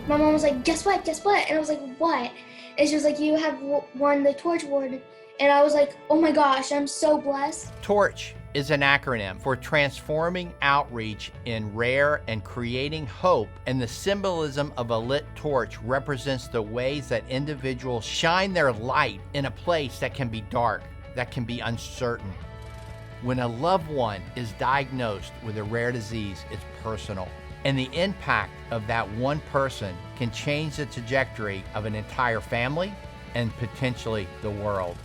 My mom was like, guess what, guess what? And I was like, what? And she was like, you have won the Torch Award. And I was like, oh my gosh, I'm so blessed. TORCH is an acronym for Transforming Outreach in Rare and Creating Hope, and the symbolism of a lit torch represents the ways that individuals shine their light in a place that can be dark, that can be uncertain. When a loved one is diagnosed with a rare disease, it's personal, and the impact of that one person can change the trajectory of an entire family and potentially the world.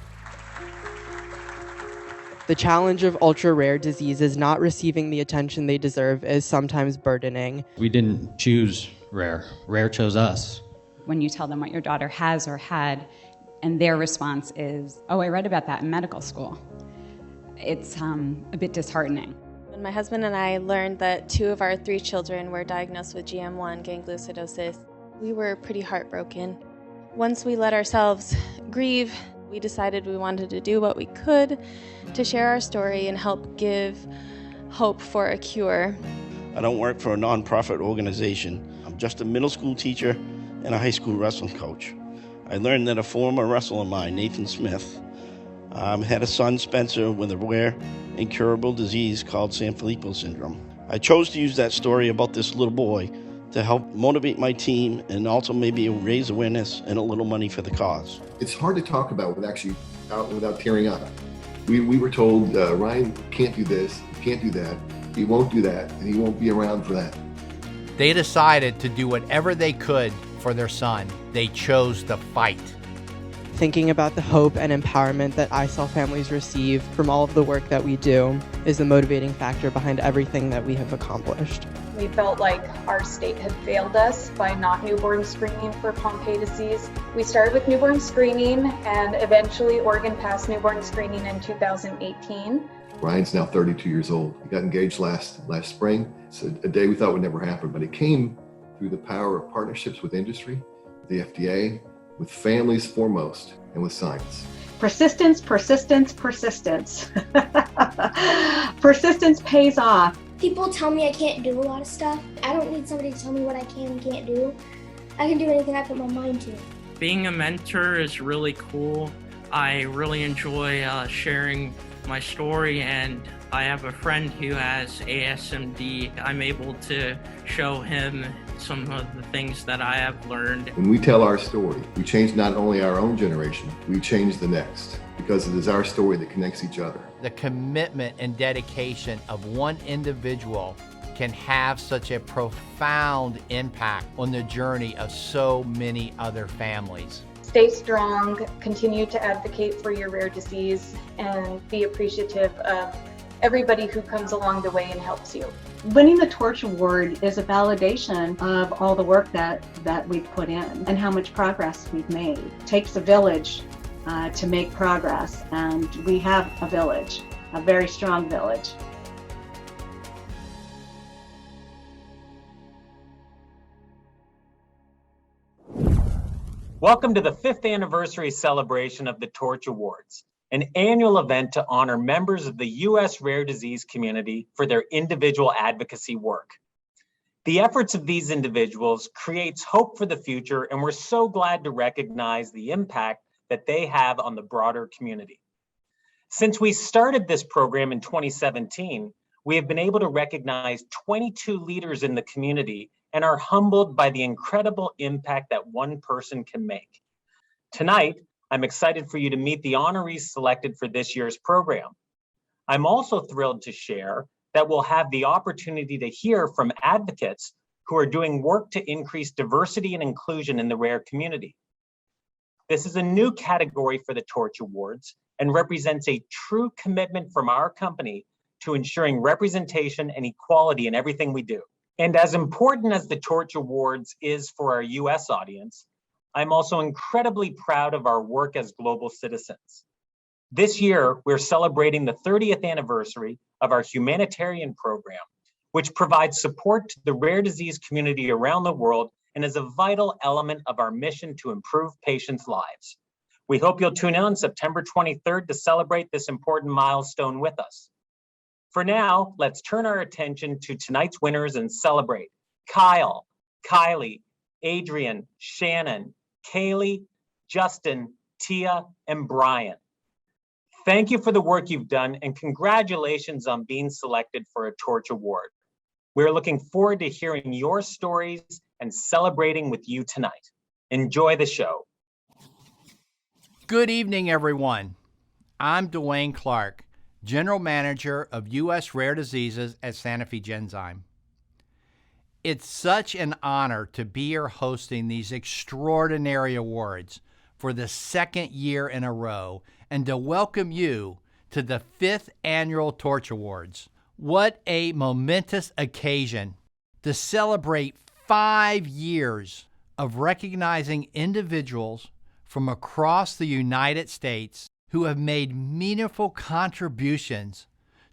The challenge of ultra-rare diseases not receiving the attention they deserve is sometimes burdening. We didn't choose Rare. Rare chose us. When you tell them what your daughter has or had, and their response is, oh, I read about that in medical school, it's a bit disheartening. When my husband and I learned that 2 of our 3 children were diagnosed with GM1 gangliosidosis, we were pretty heartbroken. Once we let ourselves grieve, we decided we wanted to do what we could to share our story and help give hope for a cure. I don't work for a nonprofit organization. I'm just a middle school teacher and a high school wrestling coach. I learned that a former wrestler of mine, Nathan Smith, had a son, Spencer, with a rare, incurable disease called Sanfilippo syndrome. I chose to use that story about this little boy to help motivate my team and also maybe raise awareness and a little money for the cause. It's hard to talk about without tearing up. We were told, Ryan can't do this, can't do that, he won't do that, and he won't be around for that. They decided to do whatever they could for their son. They chose to fight. Thinking about the hope and empowerment that ISOL families receive from all of the work that we do is the motivating factor behind everything that we have accomplished. We felt like our state had failed us by not newborn screening for Pompe disease. We started with newborn screening, and eventually Oregon passed newborn screening in 2018. Ryan's now 32 years old. He got engaged last spring. It's a day we thought would never happen, but it came through the power of partnerships with industry, the FDA, with families foremost, and with science. Persistence, persistence, persistence. Persistence pays off. People tell me I can't do a lot of stuff. I don't need somebody to tell me what I can and can't do. I can do anything I put my mind to. Being a mentor is really cool. I really enjoy sharing my story, and I have a friend who has ASMD. I'm able to show him some of the things that I have learned. When we tell our story, we change not only our own generation, we change the next, because it is our story that connects each other. The commitment and dedication of one individual can have such a profound impact on the journey of so many other families. Stay strong, continue to advocate for your rare disease, and be appreciative of everybody who comes along the way and helps you. Winning the Torch Award is a validation of all the work that we've put in and how much progress we've made. It takes a village to make progress, and we have a village, a very strong village. Welcome to the 5th anniversary celebration of the Torch Awards, an annual event to honor members of the U.S. rare disease community for their individual advocacy work. The efforts of these individuals creates hope for the future, and we're so glad to recognize the impact that they have on the broader community. Since we started this program in 2017, we have been able to recognize 22 leaders in the community and are humbled by the incredible impact that one person can make. Tonight, I'm excited for you to meet the honorees selected for this year's program. I'm also thrilled to share that we'll have the opportunity to hear from advocates who are doing work to increase diversity and inclusion in the rare community. This is a new category for the Torch Awards and represents a true commitment from our company to ensuring representation and equality in everything we do. And as important as the Torch Awards is for our US audience, I'm also incredibly proud of our work as global citizens. This year, we're celebrating the 30th anniversary of our humanitarian program, which provides support to the rare disease community around the world and is a vital element of our mission to improve patients' lives. We hope you'll tune in on September 23rd to celebrate this important milestone with us. For now, let's turn our attention to tonight's winners and celebrate Kyle, Kylie, Adrian, Shannon, Kaylee, Justin, Tia, and Brian. Thank you for the work you've done, and congratulations on being selected for a Torch Award. We're looking forward to hearing your stories and celebrating with you tonight. Enjoy the show. Good evening, everyone. I'm Dwayne Clark, General Manager of U.S. Rare Diseases at Sanofi Genzyme. It's such an honor to be here hosting these extraordinary awards for the second year in a row and to welcome you to the 5th Annual Torch Awards. What a momentous occasion to celebrate 5 years of recognizing individuals from across the United States who have made meaningful contributions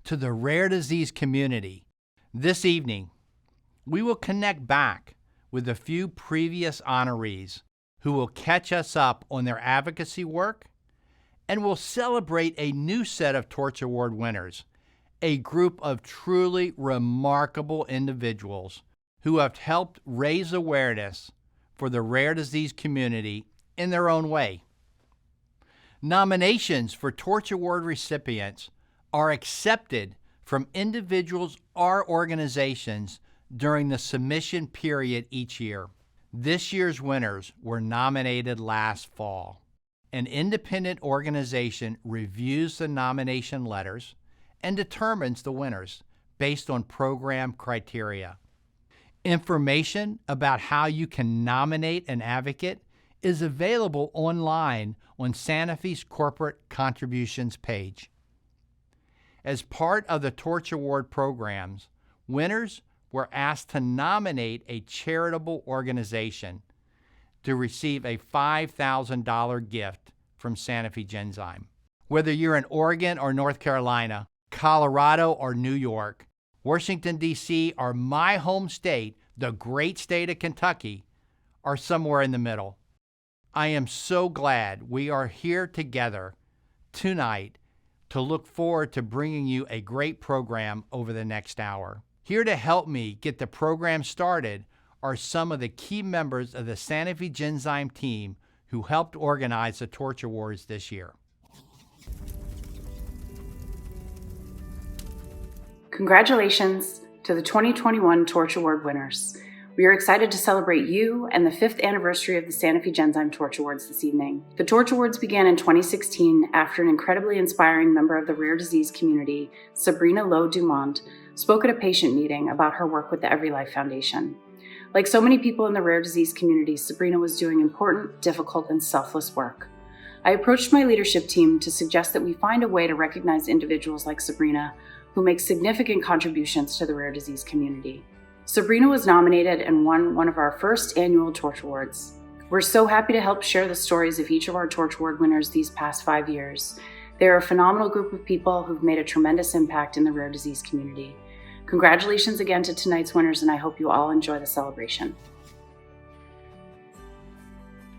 to the rare disease community. This evening, we will connect back with a few previous honorees who will catch us up on their advocacy work, and we'll celebrate a new set of Torch Award winners, a group of truly remarkable individuals who have helped raise awareness for the rare disease community in their own way. Nominations for Torch Award recipients are accepted from individuals or organizations during the submission period each year. This year's winners were nominated last fall. An independent organization reviews the nomination letters and determines the winners based on program criteria. Information about how you can nominate an advocate is available online on Sanofi's corporate contributions page. As part of the Torch Award programs, winners were asked to nominate a charitable organization to receive a $5,000 gift from Sanofi Genzyme. Whether you're in Oregon or North Carolina, Colorado or New York, Washington, D.C., or my home state, the great state of Kentucky, or somewhere in the middle, I am so glad we are here together tonight to look forward to bringing you a great program over the next hour. Here to help me get the program started are some of the key members of the Sanofi Genzyme team who helped organize the Torch Awards this year. Congratulations to the 2021 Torch Award winners. We are excited to celebrate you and the 5th anniversary of the Sanofi Genzyme Torch Awards this evening. The Torch Awards began in 2016 after an incredibly inspiring member of the rare disease community, Sabrina Lowe Dumont, spoke at a patient meeting about her work with the Every Life Foundation. Like so many people in the rare disease community, Sabrina was doing important, difficult, and selfless work. I approached my leadership team to suggest that we find a way to recognize individuals like Sabrina who make significant contributions to the rare disease community. Sabrina was nominated and won one of our first annual Torch Awards. We're so happy to help share the stories of each of our Torch Award winners these past 5 years. They are a phenomenal group of people who've made a tremendous impact in the rare disease community. Congratulations again to tonight's winners, and I hope you all enjoy the celebration.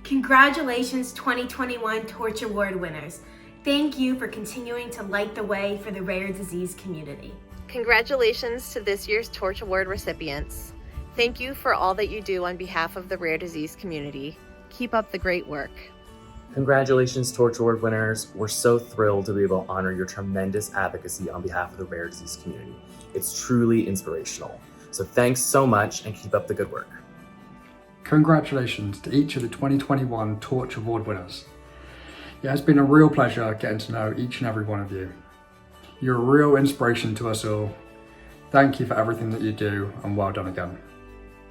Congratulations 2021 Torch Award winners. Thank you for continuing to light the way for the rare disease community. Congratulations to this year's Torch Award recipients. Thank you for all that you do on behalf of the rare disease community. Keep up the great work. Congratulations, Torch Award winners. We're so thrilled to be able to honor your tremendous advocacy on behalf of the rare disease community. It's truly inspirational. So thanks so much and keep up the good work. Congratulations to each of the 2021 Torch Award winners. It has been a real pleasure getting to know each and every one of you. You're a real inspiration to us all. Thank you for everything that you do, and well done again.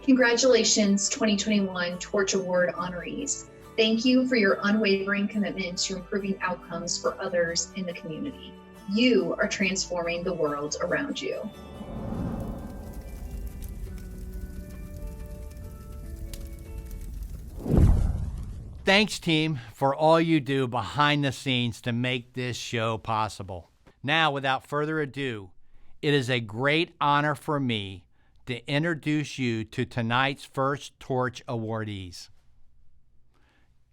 Congratulations 2021 Torch Award honorees. Thank you for your unwavering commitment to improving outcomes for others in the community. You are transforming the world around you. Thanks, team, for all you do behind the scenes to make this show possible. Now, without further ado, it is a great honor for me to introduce you to tonight's first Torch awardees.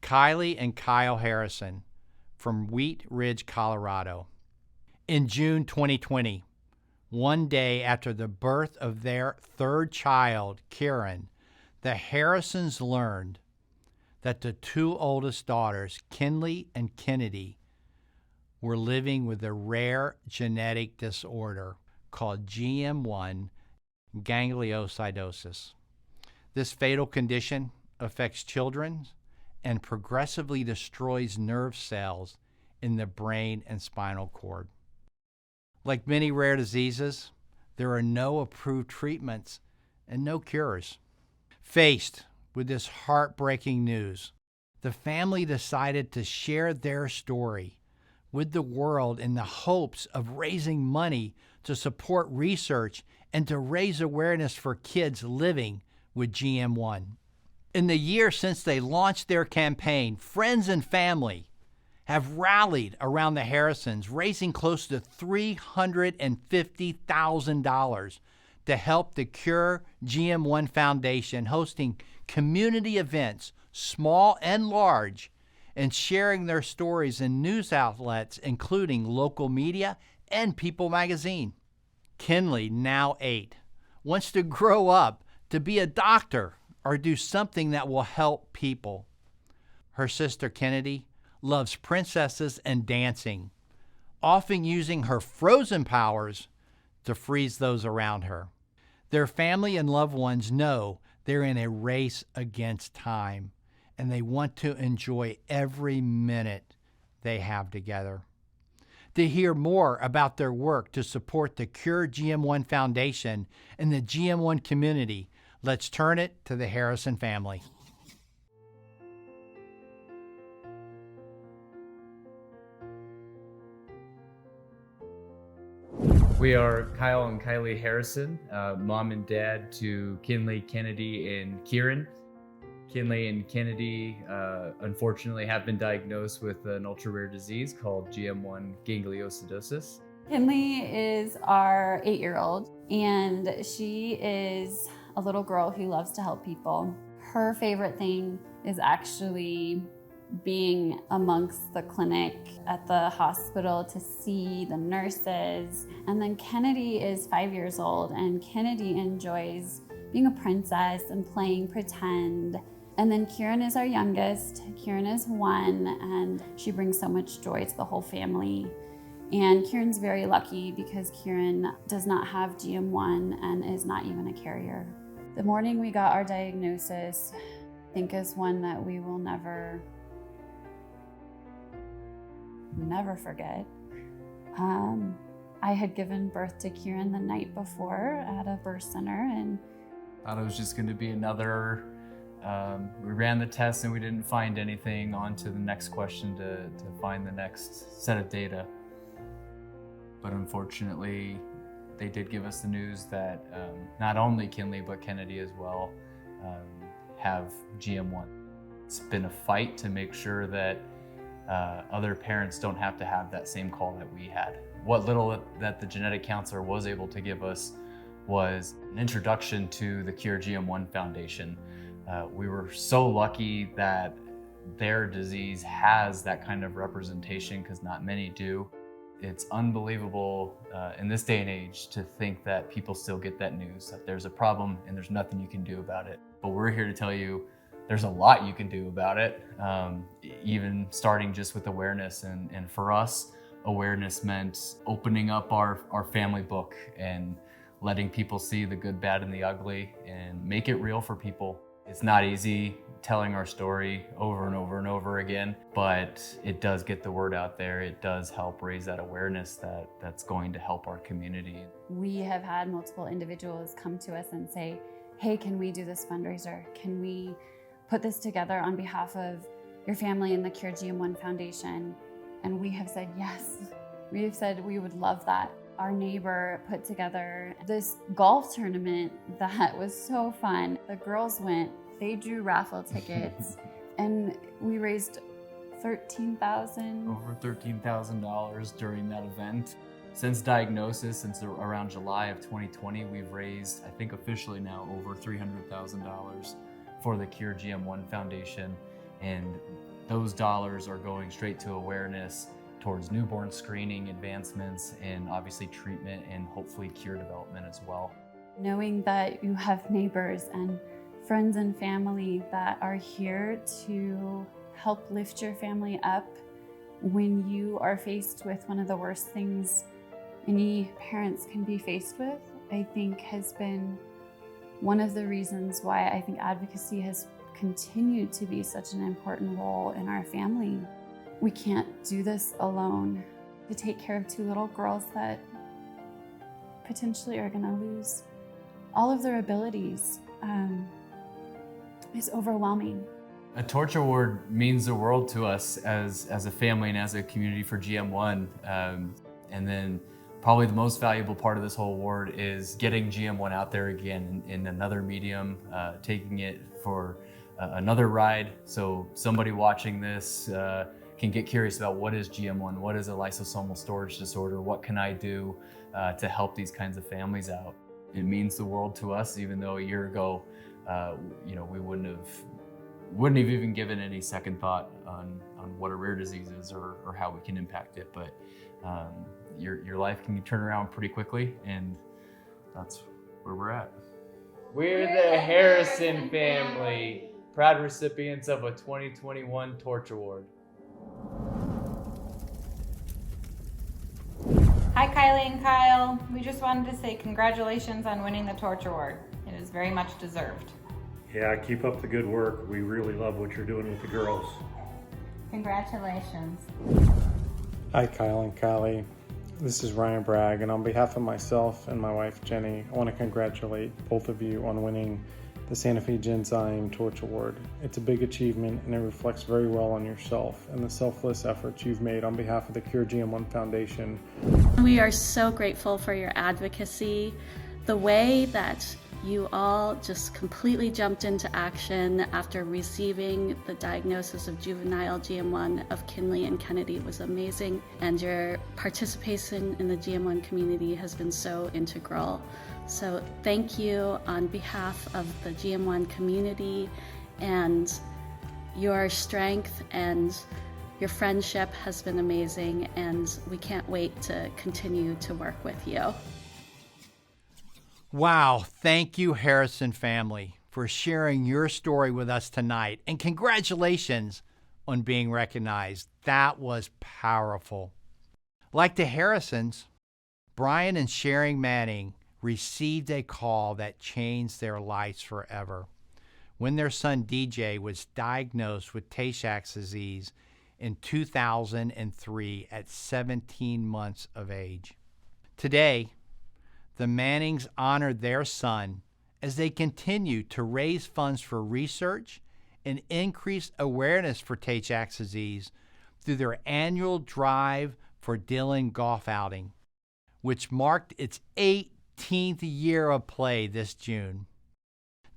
Kylie and Kyle Harrison from Wheat Ridge, Colorado. In June 2020, one day after the birth of their third child, Kieran, The Harrisons learned that the two oldest daughters, Kinley and Kennedy, were living with a rare genetic disorder called GM1 gangliosidosis. This fatal condition affects children and progressively destroys nerve cells in the brain and spinal cord. Like many rare diseases, there are no approved treatments and no cures. Faced with this heartbreaking news, the family decided to share their story with the world in the hopes of raising money to support research and to raise awareness for kids living with GM1. In the year since they launched their campaign, friends and family have rallied around the Harrisons, raising close to $350,000 to help the Cure GM1 Foundation, hosting community events, small and large, and sharing their stories in news outlets, including local media and People magazine. Kinley, now 8, wants to grow up to be a doctor or do something that will help people. Her sister Kennedy loves princesses and dancing, often using her frozen powers to freeze those around her. Their family and loved ones know they're in a race against time, and they want to enjoy every minute they have together. To hear more about their work to support the Cure GM1 Foundation and the GM1 community, let's turn it to the Harrison family. We are Kyle and Kaylee Harrison, mom and dad to Kinley, Kennedy, and Kieran. Kinley and Kennedy, unfortunately, have been diagnosed with an ultra-rare disease called GM1 gangliosidosis. Kinley is our 8-year-old, and she is a little girl who loves to help people. Her favorite thing is actually being amongst the clinic at the hospital to see the nurses. And then Kennedy is 5 years old, and Kennedy enjoys being a princess and playing pretend. And then Kieran is our youngest. Kieran is 1, and she brings so much joy to the whole family. And Kieran's very lucky because Kieran does not have GM1 and is not even a carrier. The morning we got our diagnosis, I think is one that we will never forget. I had given birth to Kieran the night before at a birth center, and Thought it was just going to be another, we ran the test and we didn't find anything. On to the next question to find the next set of data. But unfortunately, they did give us the news that not only Kinley, but Kennedy as well have GM1. It's been a fight to make sure that other parents don't have to have that same call that we had. What little that the genetic counselor was able to give us was an introduction to the Cure GM1 Foundation. We were so lucky that their disease has that kind of representation, because not many do. It's unbelievable in this day and age to think that people still get that news, that there's a problem and there's nothing you can do about it. But we're here to tell you there's a lot you can do about it, even starting just with awareness. And for us, awareness meant opening up our family book and letting people see the good, bad, and the ugly and make it real for people. It's not easy telling our story over and over and over again, but it does get the word out there. It does help raise that awareness that's going to help our community. we have had multiple individuals come to us and say, hey, can we do this fundraiser? Can we put this together on behalf of your family and the Cure GM1 Foundation? And we have said yes. We have said we would love that. Our neighbor put together this golf tournament that was so fun. The girls went, they drew raffle tickets, and we raised $13,000. Over $13,000 during that event. Since diagnosis, since around July of 2020, we've raised, I think officially now, over $300,000 for the Cure GM1 Foundation. And those dollars are going straight to awareness towards newborn screening, advancements, and obviously treatment and hopefully cure development as well. Knowing that you have neighbors and friends and family that are here to help lift your family up when you are faced with one of the worst things any parents can be faced with, I think has been one of the reasons why I think advocacy has continued to be such an important role in our family. We can't do this alone. To take care of two little girls that potentially are going to lose all of their abilities is overwhelming. A torch award means the world to us as a family and as a community for GM1. And then probably the most valuable part of this whole award is getting GM1 out there again in another medium, taking it for another ride. So somebody watching this can get curious about what is GM1, what is a lysosomal storage disorder, what can I do to help these kinds of families out. It means the world to us, even though a year ago, we wouldn't have even given any second thought on what a rare disease is or how we can impact it. But your life can turn around pretty quickly, and that's where we're at. We're the Harrison family, proud recipients of a 2021 Torch Award. Hi, Kylie and Kyle. We just wanted to say congratulations on winning the Torch Award. It is very much deserved. Yeah, keep up the good work. We really love what you're doing with the girls. Congratulations. Hi, Kyle and Kylie. This is Ryan Bragg, and on behalf of myself and my wife, Jenny, I want to congratulate both of you on winning the Sanofi Genzyme Torch Award. It's a big achievement, and it reflects very well on yourself and the selfless efforts you've made on behalf of the Cure GM1 Foundation. We are so grateful for your advocacy, the way that you all just completely jumped into action after receiving the diagnosis of juvenile GM1 of Kinley and Kennedy was amazing, and your participation in the GM1 community has been so integral. So thank you on behalf of the GM1 community, and your strength and your friendship has been amazing, and we can't wait to continue to work with you. Wow, thank you, Harrison family, for sharing your story with us tonight. And congratulations on being recognized. That was powerful. Like the Harrisons, Brian and Sherry Manning received a call that changed their lives forever when their son DJ was diagnosed with Tay-Sachs disease in 2003 at 17 months of age. Today, the Mannings honored their son as they continue to raise funds for research and increase awareness for Tay-Sachs disease through their annual Drive for Dylan golf outing, which marked its 18th year of play this June.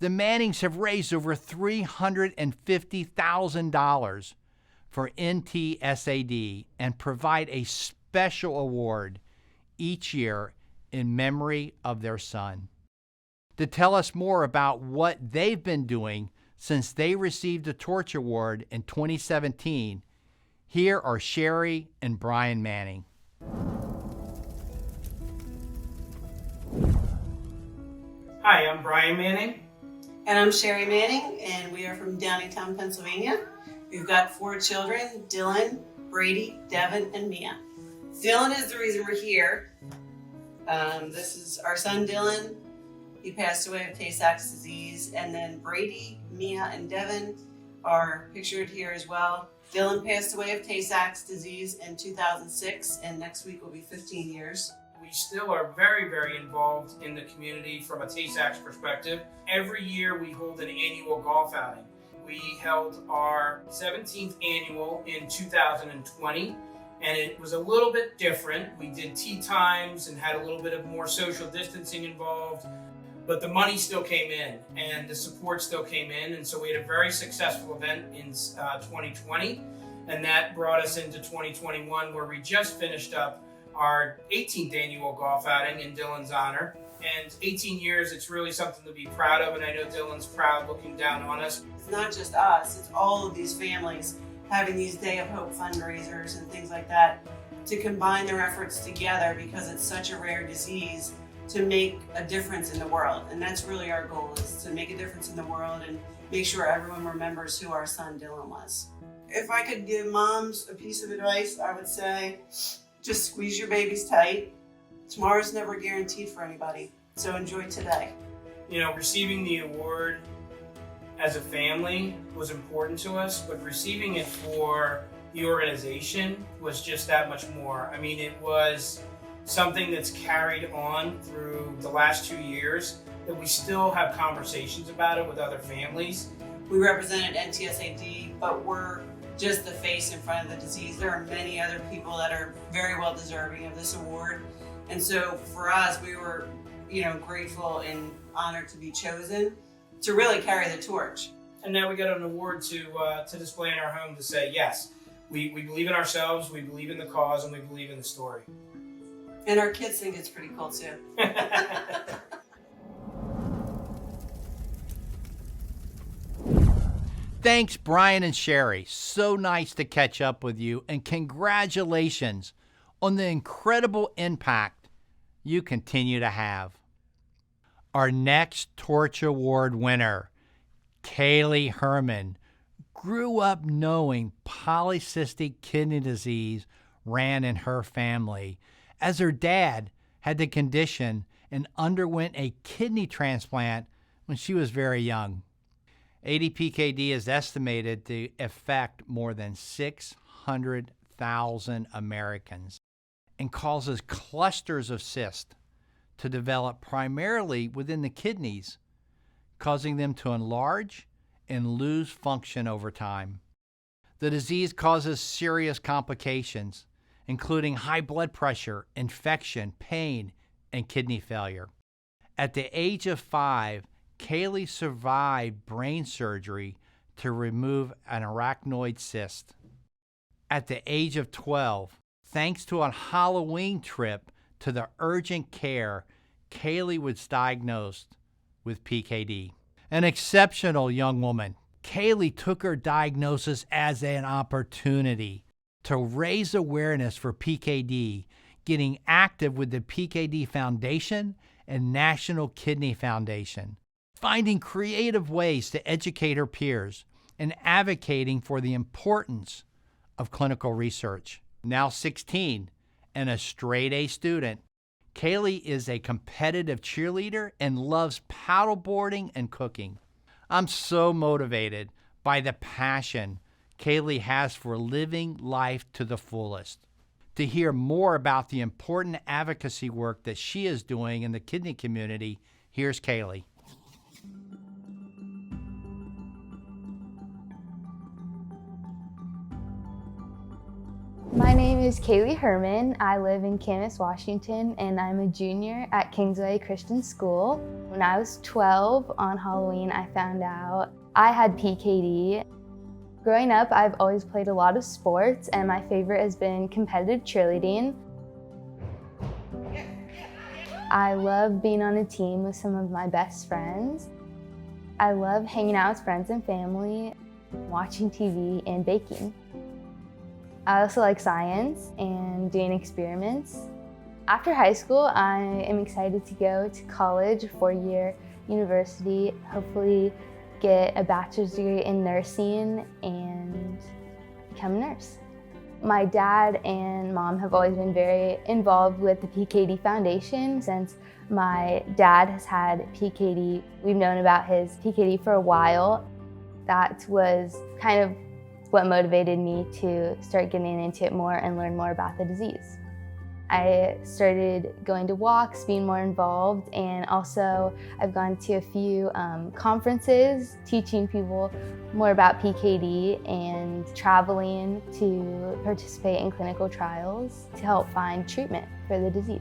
The Mannings have raised over $350,000 for NTSAD and provide a special award each year in memory of their son. To tell us more about what they've been doing since they received the Torch Award in 2017, here are Sherry and Brian Manning. Hi, I'm Brian Manning. And I'm Sherry Manning, and we are from Downingtown, Pennsylvania. We've got 4 children, Dylan, Brady, Devin, and Mia. Dylan is the reason we're here. This is our son, Dylan. He passed away of Tay-Sachs disease. And then Brady, Mia, and Devin are pictured here as well. Dylan passed away of Tay-Sachs disease in 2006, and next week will be 15 years. We still are very, very involved in the community from a Tay-Sachs perspective. Every year we hold an annual golf outing. We held our 17th annual in 2020, and it was a little bit different. We did tea times and had a little bit of more social distancing involved, but the money still came in and the support still came in, and so we had a very successful event in 2020, and that brought us into 2021, where we just finished up our 18th annual golf outing in Dylan's honor. And 18 years, it's really something to be proud of, and I know Dylan's proud looking down on us. It's not just us, it's all of these families having these Day of Hope fundraisers and things like that to combine their efforts together, because it's such a rare disease to make a difference in the world. And that's really our goal, is to make a difference in the world and make sure everyone remembers who our son Dylan was. If I could give moms a piece of advice, I would say, just squeeze your babies tight. Tomorrow's never guaranteed for anybody, so enjoy today. You know, receiving the award as a family was important to us, but receiving it for the organization was just that much more. I mean, it was something that's carried on through the last 2 years, that we still have conversations about it with other families. We represented NTSAD, but we're just the face in front of the disease. There are many other people that are very well deserving of this award. And so for us, we were, grateful and honored to be chosen to really carry the torch. And now we got an award to display in our home to say, yes, we believe in ourselves, we believe in the cause, and we believe in the story. And our kids think it's pretty cool too. Thanks, Brian and Sherry. So nice to catch up with you, and congratulations on the incredible impact you continue to have. Our next Torch Award winner, Kaylee Herman, grew up knowing polycystic kidney disease ran in her family, as her dad had the condition and underwent a kidney transplant when she was very young. ADPKD is estimated to affect more than 600,000 Americans and causes clusters of cysts to develop primarily within the kidneys, causing them to enlarge and lose function over time. The disease causes serious complications, including high blood pressure, infection, pain, and kidney failure. At the age of 5, Kaylee survived brain surgery to remove an arachnoid cyst. At the age of 12, thanks to a Halloween trip to the urgent care, Kaylee was diagnosed with PKD. An exceptional young woman, Kaylee took her diagnosis as an opportunity to raise awareness for PKD, getting active with the PKD Foundation and National Kidney Foundation, finding creative ways to educate her peers, and advocating for the importance of clinical research. Now 16 and a straight-A student, Kaylee is a competitive cheerleader and loves paddleboarding and cooking. I'm so motivated by the passion Kaylee has for living life to the fullest. To hear more about the important advocacy work that she is doing in the kidney community, here's Kaylee. My name is Kaylee Herman. I live in Camas, Washington, and I'm a junior at Kingsway Christian School. When I was 12 on Halloween, I found out I had PKD. Growing up, I've always played a lot of sports, and my favorite has been competitive cheerleading. I love being on a team with some of my best friends. I love hanging out with friends and family, watching TV, and baking. I also like science and doing experiments. After high school, I am excited to go to college, a 4-year university, hopefully get a bachelor's degree in nursing and become a nurse. My dad and mom have always been very involved with the PKD Foundation since my dad has had PKD. We've known about his PKD for a while. That was kind of what motivated me to start getting into it more and learn more about the disease. I started going to walks, being more involved, and also I've gone to a few conferences teaching people more about PKD and traveling to participate in clinical trials to help find treatment for the disease.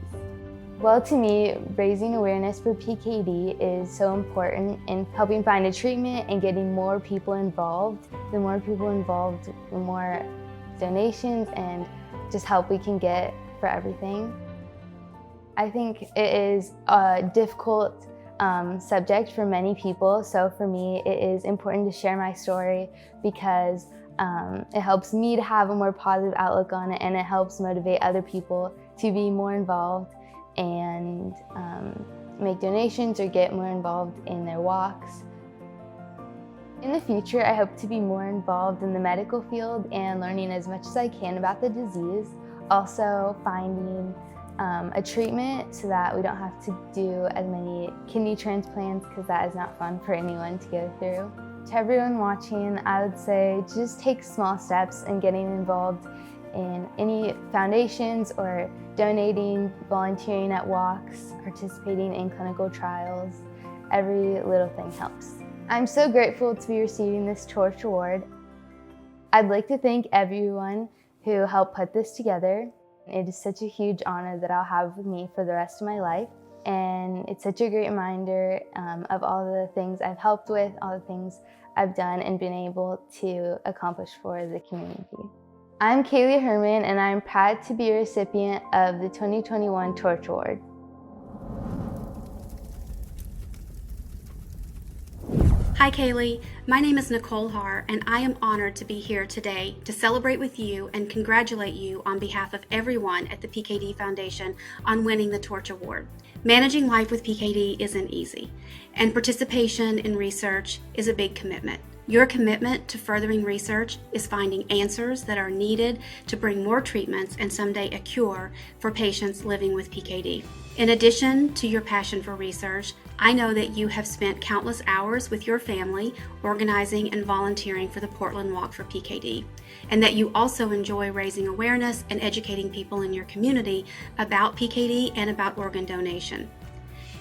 Well, to me, raising awareness for PKD is so important in helping find a treatment and getting more people involved. The more people involved, the more donations and just help we can get for everything. I think it is a difficult subject for many people, so for me it is important to share my story because it helps me to have a more positive outlook on it, and it helps motivate other people to be more involved and make donations or get more involved in their walks. In the future, I hope to be more involved in the medical field and learning as much as I can about the disease. Also finding a treatment so that we don't have to do as many kidney transplants, because that is not fun for anyone to go through. To everyone watching, I would say just take small steps in getting involved in any foundations or donating, volunteering at walks, participating in clinical trials. Every little thing helps. I'm so grateful to be receiving this Torch Award. I'd like to thank everyone who helped put this together. It is such a huge honor that I'll have with me for the rest of my life. And it's such a great reminder of all the things I've helped with, all the things I've done and been able to accomplish for the community. I'm Kaylee Herman, and I'm proud to be a recipient of the 2021 Torch Award. Hi Kaylee, my name is Nicole Haar, and I am honored to be here today to celebrate with you and congratulate you on behalf of everyone at the PKD Foundation on winning the Torch Award. Managing life with PKD isn't easy, and participation in research is a big commitment. Your commitment to furthering research is finding answers that are needed to bring more treatments and someday a cure for patients living with PKD. In addition to your passion for research, I know that you have spent countless hours with your family organizing and volunteering for the Portland Walk for PKD, and that you also enjoy raising awareness and educating people in your community about PKD and about organ donation.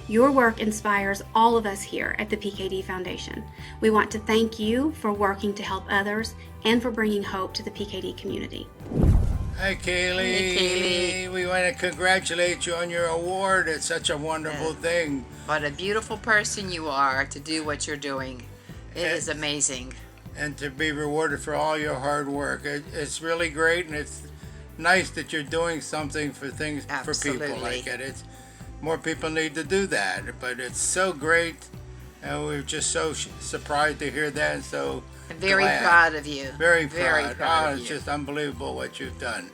Your work inspires all of us here at the PKD Foundation. We want to thank you for working to help others and for bringing hope to the PKD community. Hi, Kaylee. Hey, Kaylee. We want to congratulate you on your award. It's such a wonderful thing. What a beautiful person you are to do what you're doing. It is amazing. And to be rewarded for all your hard work. It's really great, and it's nice that you're doing something for things for people like it. It's more people need to do that, but it's so great, and we're just so surprised to hear that, and so very glad. Proud of you. Very proud. Of It's just unbelievable what you've done.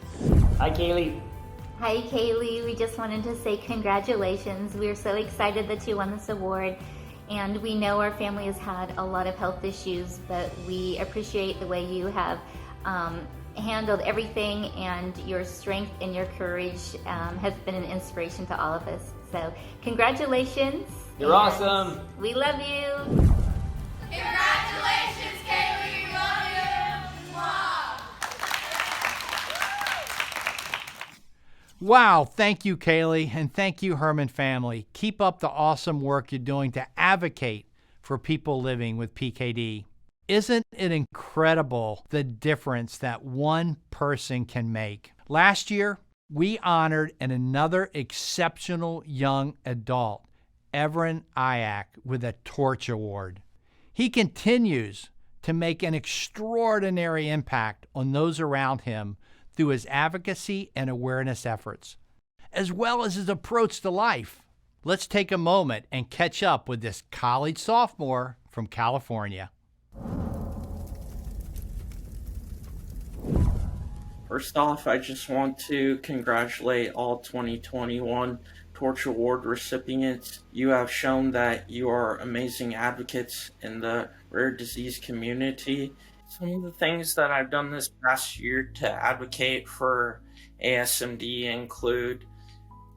Hi, Kaylee. Hi, Kaylee. We just wanted to say congratulations. We're so excited that you won this award, and we know our family has had a lot of health issues, but we appreciate the way you have handled everything, and your strength and your courage has been an inspiration to all of us. So congratulations. You're awesome. We love you. Congratulations, Kaylee. We love you. Wow, thank you, Kaylee, and thank you, Herman family. Keep up the awesome work you're doing to advocate for people living with PKD. Isn't it incredible the difference that one person can make? Last year, we honored another exceptional young adult, Everin Ayak, with a Torch Award. He continues to make an extraordinary impact on those around him through his advocacy and awareness efforts, as well as his approach to life. Let's take a moment and catch up with this college sophomore from California. First off, I just want to congratulate all 2021 Torch Award recipients. You have shown that you are amazing advocates in the rare disease community. Some of the things that I've done this past year to advocate for ASMD include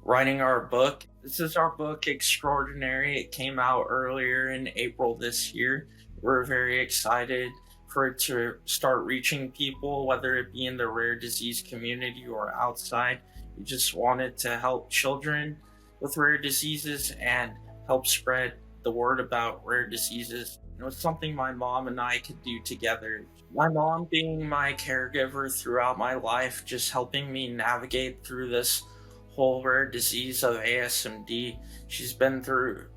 writing our book. This is our book, Extraordinary. It came out earlier in April this year. We're very excited for it to start reaching people, whether it be in the rare disease community or outside. We just wanted to help children with rare diseases and help spread the word about rare diseases. It was something my mom and I could do together. My mom being my caregiver throughout my life, just helping me navigate through this whole rare disease of ASMD. She's been through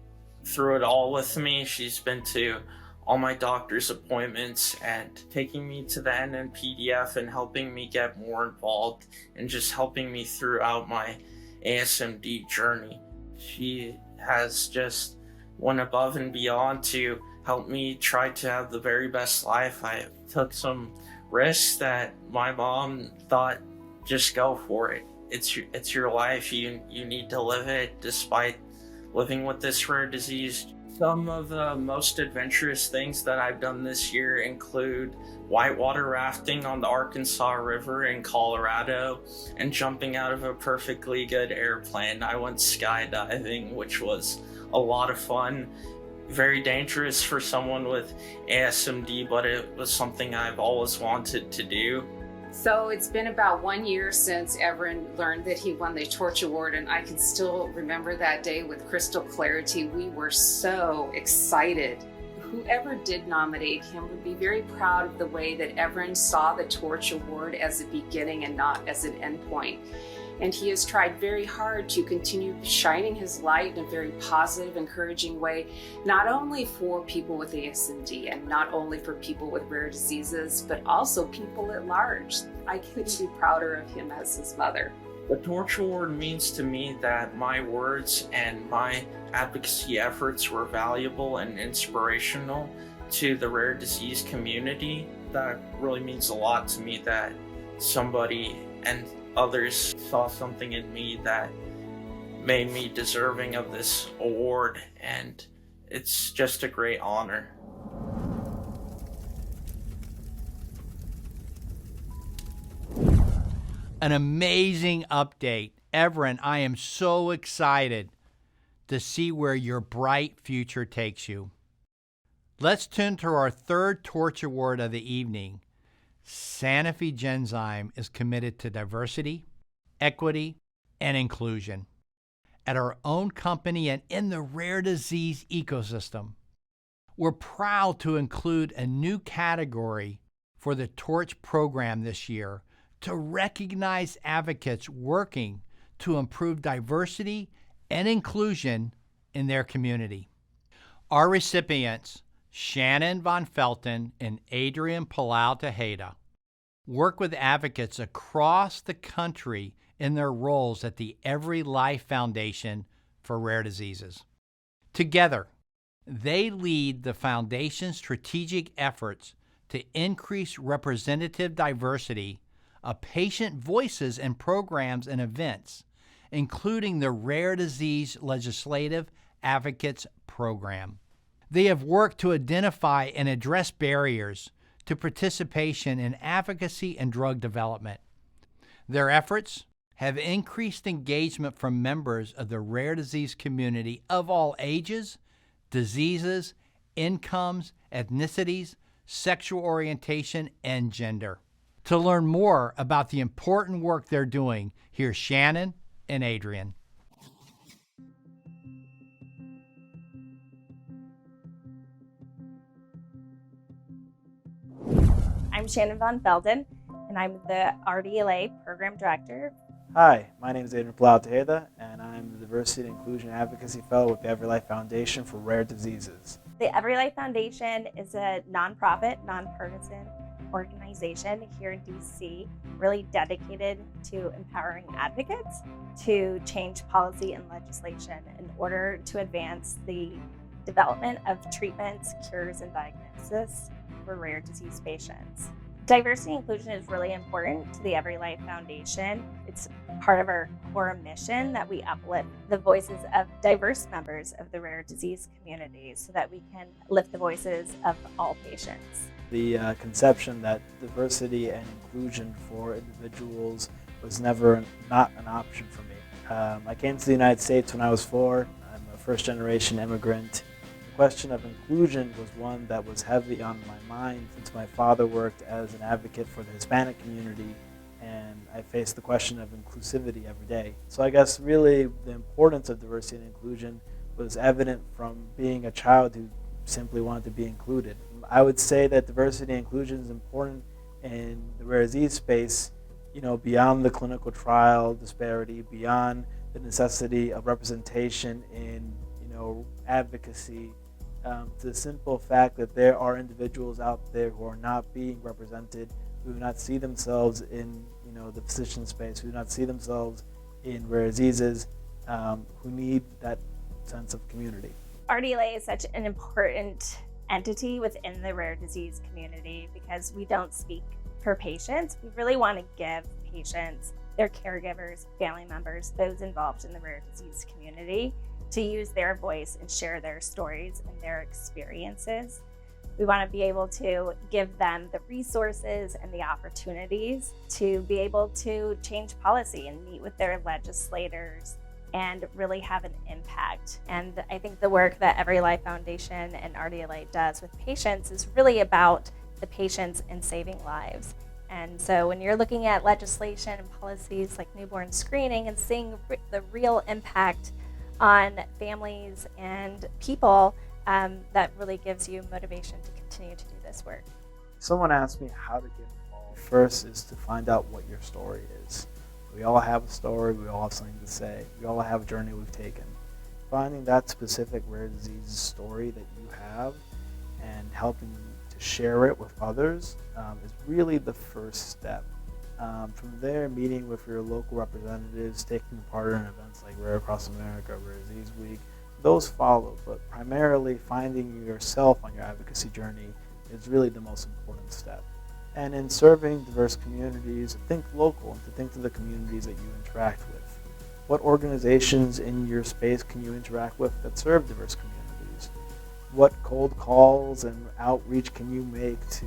it all with me. She's been to all my doctor's appointments and taking me to the NNPDF and helping me get more involved and just helping me throughout my ASMD journey. She has just went above and beyond to help me try to have the very best life. I took some risks that my mom thought, just go for it. It's your life. You need to live it despite living with this rare disease. Some of the most adventurous things that I've done this year include whitewater rafting on the Arkansas River in Colorado and jumping out of a perfectly good airplane. I went skydiving, which was a lot of fun. Very dangerous for someone with ASMD, but it was something I've always wanted to do. So it's been about 1 year since Everin learned that he won the Torch Award, and I can still remember that day with crystal clarity. We were so excited. Whoever did nominate him would be very proud of the way that Everin saw the Torch Award as a beginning and not as an endpoint. And he has tried very hard to continue shining his light in a very positive, encouraging way, not only for people with ASMD and not only for people with rare diseases, but also people at large. I couldn't be prouder of him as his mother. The Torch Award means to me that my words and my advocacy efforts were valuable and inspirational to the rare disease community. That really means a lot to me that somebody and others saw something in me that made me deserving of this award, and it's just a great honor. An amazing update. Everin, I am so excited to see where your bright future takes you. Let's turn to our third Torch Award of the evening. Sanofi Genzyme is committed to diversity, equity, and inclusion at our own company and in the rare disease ecosystem. We're proud to include a new category for the Torch program this year to recognize advocates working to improve diversity and inclusion in their community. Our recipients, Shannon Von Felten and Adrian Palau Tejeda, work with advocates across the country in their roles at the Every Life Foundation for Rare Diseases. Together, they lead the foundation's strategic efforts to increase representative diversity of patient voices in programs and events, including the Rare Disease Legislative Advocates Program. They have worked to identify and address barriers to participation in advocacy and drug development. Their efforts have increased engagement from members of the rare disease community of all ages, diseases, incomes, ethnicities, sexual orientation, and gender. To learn more about the important work they're doing, here's Shannon and Adrian. I'm Shannon Von Felden, and I'm the RDLA Program Director. Hi, my name is Adrian Palau Tejeda, and I'm the Diversity and Inclusion Advocacy Fellow with the Every Life Foundation for Rare Diseases. The Every Life Foundation is a nonprofit, nonpartisan organization here in DC, really dedicated to empowering advocates to change policy and legislation in order to advance the development of treatments, cures, and diagnosis for rare disease patients. Diversity and inclusion is really important to the Every Life Foundation. It's part of our core mission that we uplift the voices of diverse members of the rare disease community so that we can lift the voices of all patients. The conception that diversity and inclusion for individuals was never not an option for me. I came to the United States when I was 4. I'm a first-generation immigrant. The question of inclusion was one that was heavy on my mind since my father worked as an advocate for the Hispanic community, and I faced the question of inclusivity every day. So I guess really the importance of diversity and inclusion was evident from being a child who simply wanted to be included. I would say that diversity and inclusion is important in the rare disease space, beyond the clinical trial disparity, beyond the necessity of representation in, advocacy, to the simple fact that there are individuals out there who are not being represented, who do not see themselves in, the physician space, who do not see themselves in rare diseases, who need that sense of community. RDLA is such an important entity within the rare disease community because we don't speak for patients. We really want to give patients, their caregivers, family members, those involved in the rare disease community to use their voice and share their stories and their experiences. We want to be able to give them the resources and the opportunities to be able to change policy and meet with their legislators and really have an impact. And I think the work that Every Life Foundation and RDLA does with patients is really about the patients and saving lives. And so when you're looking at legislation and policies like newborn screening and seeing the real impact on families and people, that really gives you motivation to continue to do this work. Someone asked me how to get involved. First is to find out what your story is. We all have a story, we all have something to say. We all have a journey we've taken. Finding that specific rare disease story that you have and helping to share it with others is really the first step. From there, meeting with your local representatives, taking part in events like Rare Across America, Rare Disease Week, those follow, but primarily finding yourself on your advocacy journey is really the most important step. And in serving diverse communities, think local and to think to the communities that you interact with. What organizations in your space can you interact with that serve diverse communities? What cold calls and outreach can you make to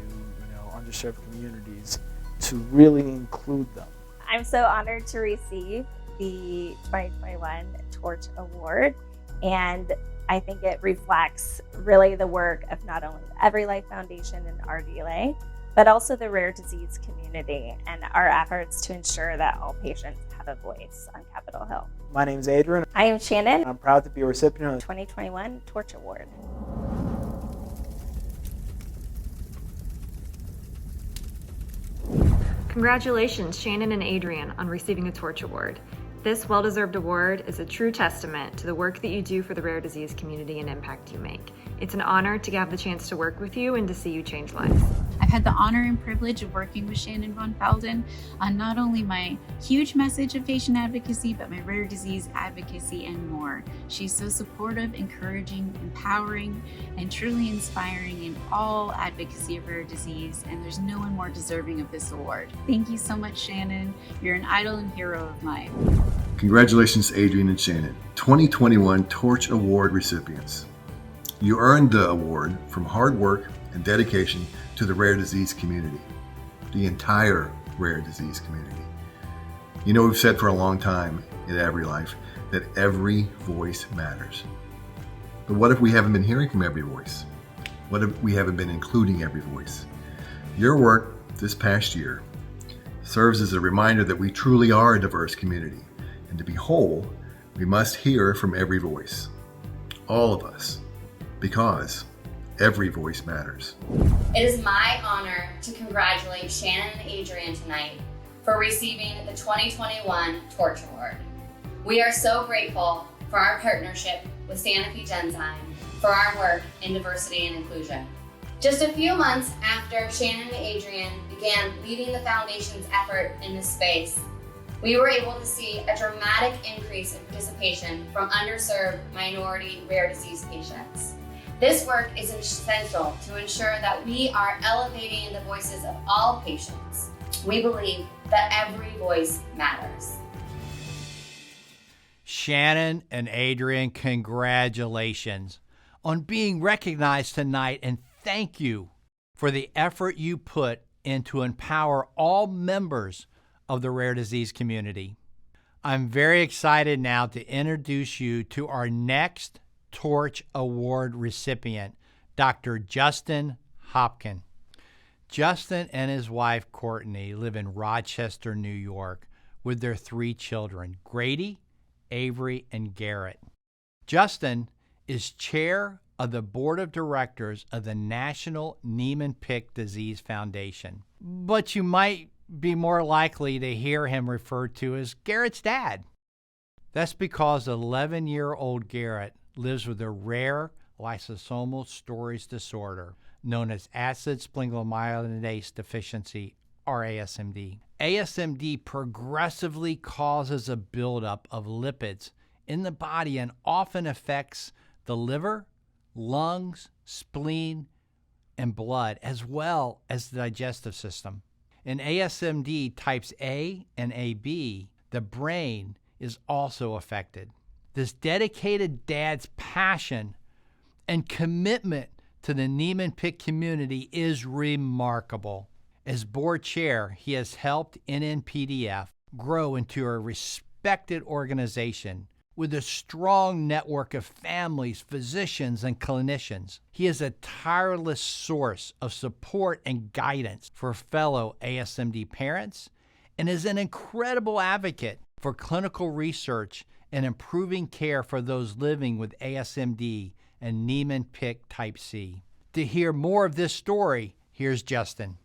underserved communities to really include them? I'm so honored to receive the 2021 Torch Award. And I think it reflects really the work of not only the Every Life Foundation and RDLA, but also the rare disease community and our efforts to ensure that all patients have a voice on Capitol Hill. My name is Adrian. I am Shannon. I'm proud to be a recipient of the 2021 Torch Award. Congratulations, Shannon and Adrian, on receiving a Torch Award. This well-deserved award is a true testament to the work that you do for the rare disease community and impact you make. It's an honor to have the chance to work with you and to see you change lives. I've had the honor and privilege of working with Shannon von Felden on not only my huge message of patient advocacy, but my rare disease advocacy and more. She's so supportive, encouraging, empowering, and truly inspiring in all advocacy of rare disease, and there's no one more deserving of this award. Thank you so much, Shannon. You're an idol and hero of mine. Congratulations, Adrian and Shannon, 2021 Torch Award recipients. You earned the award from hard work and dedication to the rare disease community, the entire rare disease community. You know, we've said for a long time in Every Life that every voice matters. But what if we haven't been hearing from every voice? What if we haven't been including every voice? Your work this past year serves as a reminder that we truly are a diverse community. And to be whole, we must hear from every voice. All of us. Because every voice matters. It is my honor to congratulate Shannon and Adrian tonight for receiving the 2021 Torch Award. We are so grateful for our partnership with Sanofi Genzyme for our work in diversity and inclusion. Just a few months after Shannon and Adrian began leading the Foundation's effort in this space, we were able to see a dramatic increase in participation from underserved minority rare disease patients. This work is essential to ensure that we are elevating the voices of all patients. We believe that every voice matters. Shannon and Adrian, congratulations on being recognized tonight, and thank you for the effort you put into empower all members of the rare disease community. I'm very excited now to introduce you to our next Torch Award recipient, Dr. Justin Hopkins. Justin and his wife, Courtney, live in Rochester, New York, with their 3 children, Grady, Avery, and Garrett. Justin is chair of the board of directors of the National Niemann-Pick Disease Foundation. But you might be more likely to hear him referred to as Garrett's dad. That's because 11-year-old Garrett lives with a rare lysosomal storage disorder known as acid sphingomyelinase deficiency, or ASMD. ASMD progressively causes a buildup of lipids in the body and often affects the liver, lungs, spleen, and blood, as well as the digestive system. In ASMD types A and AB, the brain is also affected. This dedicated dad's passion and commitment to the Niemann-Pick community is remarkable. As board chair, he has helped NNPDF grow into a respected organization with a strong network of families, physicians, and clinicians. He is a tireless source of support and guidance for fellow ASMD parents and is an incredible advocate for clinical research and improving care for those living with ASMD and Niemann-Pick type C. To hear more of this story, here's Justin.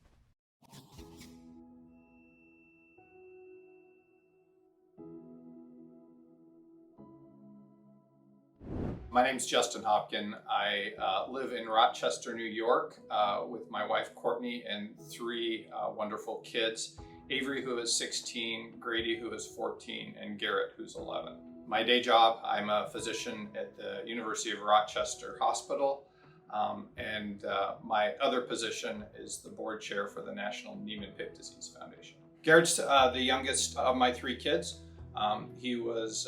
My name's Justin Hopkins. I live in Rochester, New York, with my wife Courtney and 3 wonderful kids. Avery, who is 16, Grady, who is 14, and Garrett, who's 11. My day job, I'm a physician at the University of Rochester Hospital, and my other position is the board chair for the National Niemann-Pick Disease Foundation. Garrett's the youngest of my 3 kids. He was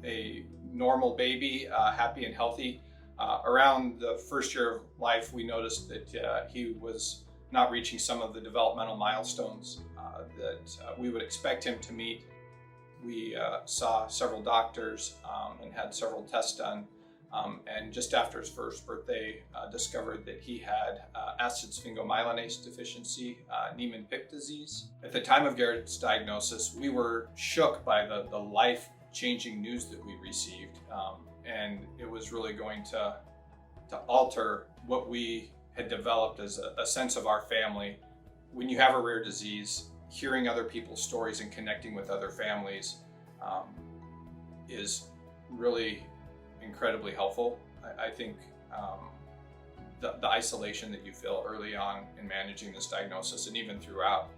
a normal baby, happy and healthy. Around the first year of life, we noticed that he was not reaching some of the developmental milestones that we would expect him to meet. We saw several doctors and had several tests done. And just after his first birthday, discovered that he had acid sphingomyelinase deficiency, Niemann-Pick disease. At the time of Garrett's diagnosis, we were shook by the life-changing news that we received. And it was really going to alter what we had developed as a sense of our family. When you have a rare disease, hearing other people's stories and connecting with other families is really incredibly helpful. I think the isolation that you feel early on in managing this diagnosis and even throughout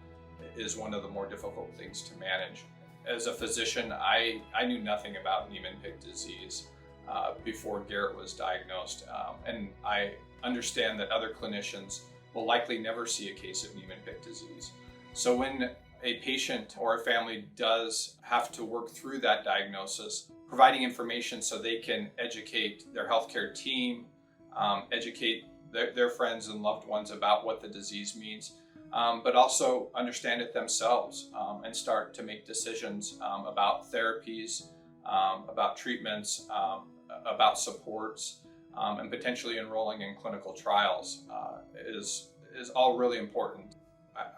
is one of the more difficult things to manage. As a physician, I knew nothing about Niemann-Pick disease before Garrett was diagnosed, and I understand that other clinicians will likely never see a case of Niemann-Pick disease. So when a patient or a family does have to work through that diagnosis, providing information so they can educate their healthcare team, educate their friends and loved ones about what the disease means, but also understand it themselves and start to make decisions about therapies, about treatments, about supports, and potentially enrolling in clinical trials is all really important.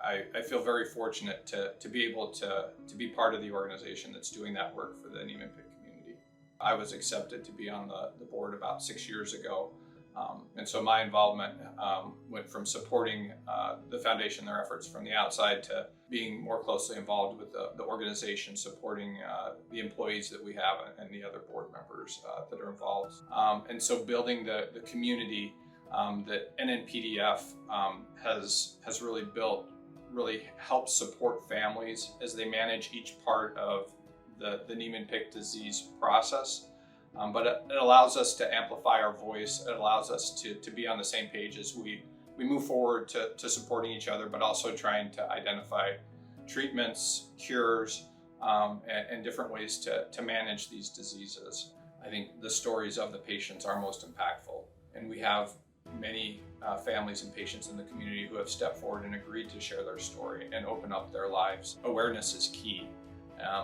I feel very fortunate to be able to be part of the organization that's doing that work for the Niemann-Pick community. I was accepted to be on the board about 6 years ago. And so my involvement went from supporting the foundation, their efforts from the outside, to being more closely involved with the organization, supporting the employees that we have and the other board members that are involved. And so building the community that NNPDF has really built really helps support families as they manage each part of the Niemann-Pick disease process. But it allows us to amplify our voice. It allows us to be on the same page as we move forward to supporting each other, but also trying to identify treatments, cures, and different ways to manage these diseases. I think the stories of the patients are most impactful. And we have many families and patients in the community who have stepped forward and agreed to share their story and open up their lives. Awareness is key.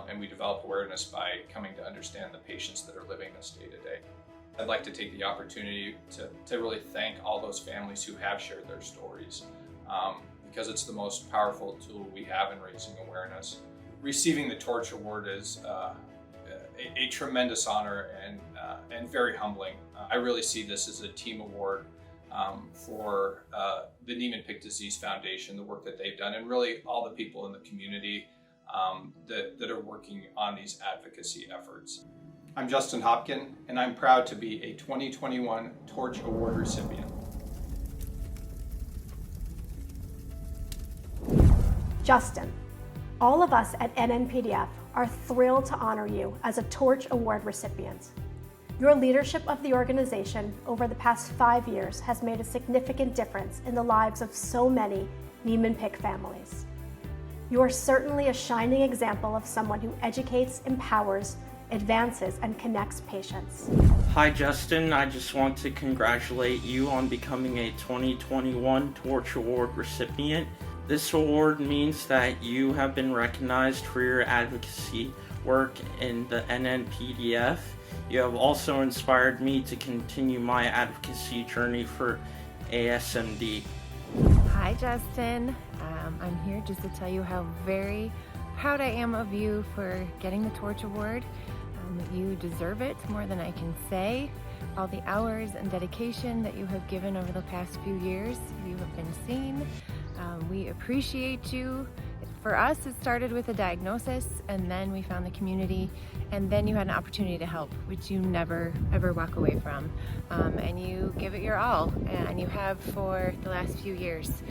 And we develop awareness by coming to understand the patients that are living this day to day. I'd like to take the opportunity to really thank all those families who have shared their stories, because it's the most powerful tool we have in raising awareness. Receiving the Torch Award is a tremendous honor and very humbling. I really see this as a team award for the Niemann-Pick Disease Foundation, the work that they've done, and really all the people in the community that are working on these advocacy efforts. I'm Justin Hopkins, and I'm proud to be a 2021 Torch Award recipient. Justin, all of us at NNPDF are thrilled to honor you as a Torch Award recipient. Your leadership of the organization over the past 5 years has made a significant difference in the lives of so many Niemann-Pick families. You are certainly a shining example of someone who educates, empowers, advances and connects patients. Hi Justin, I just want to congratulate you on becoming a 2021 Torch Award recipient. This award means that you have been recognized for your advocacy work in the NNPDF. You have also inspired me to continue my advocacy journey for ASMD. Hi Justin, I'm here just to tell you how very proud I am of you for getting the Torch Award. You deserve it more than I can say. All the hours and dedication that you have given over the past few years, you have been seen. We appreciate you. For us, it started with a diagnosis, and then we found the community, and then you had an opportunity to help, which you never ever walk away from. And you give it your all, and you have for the last few years.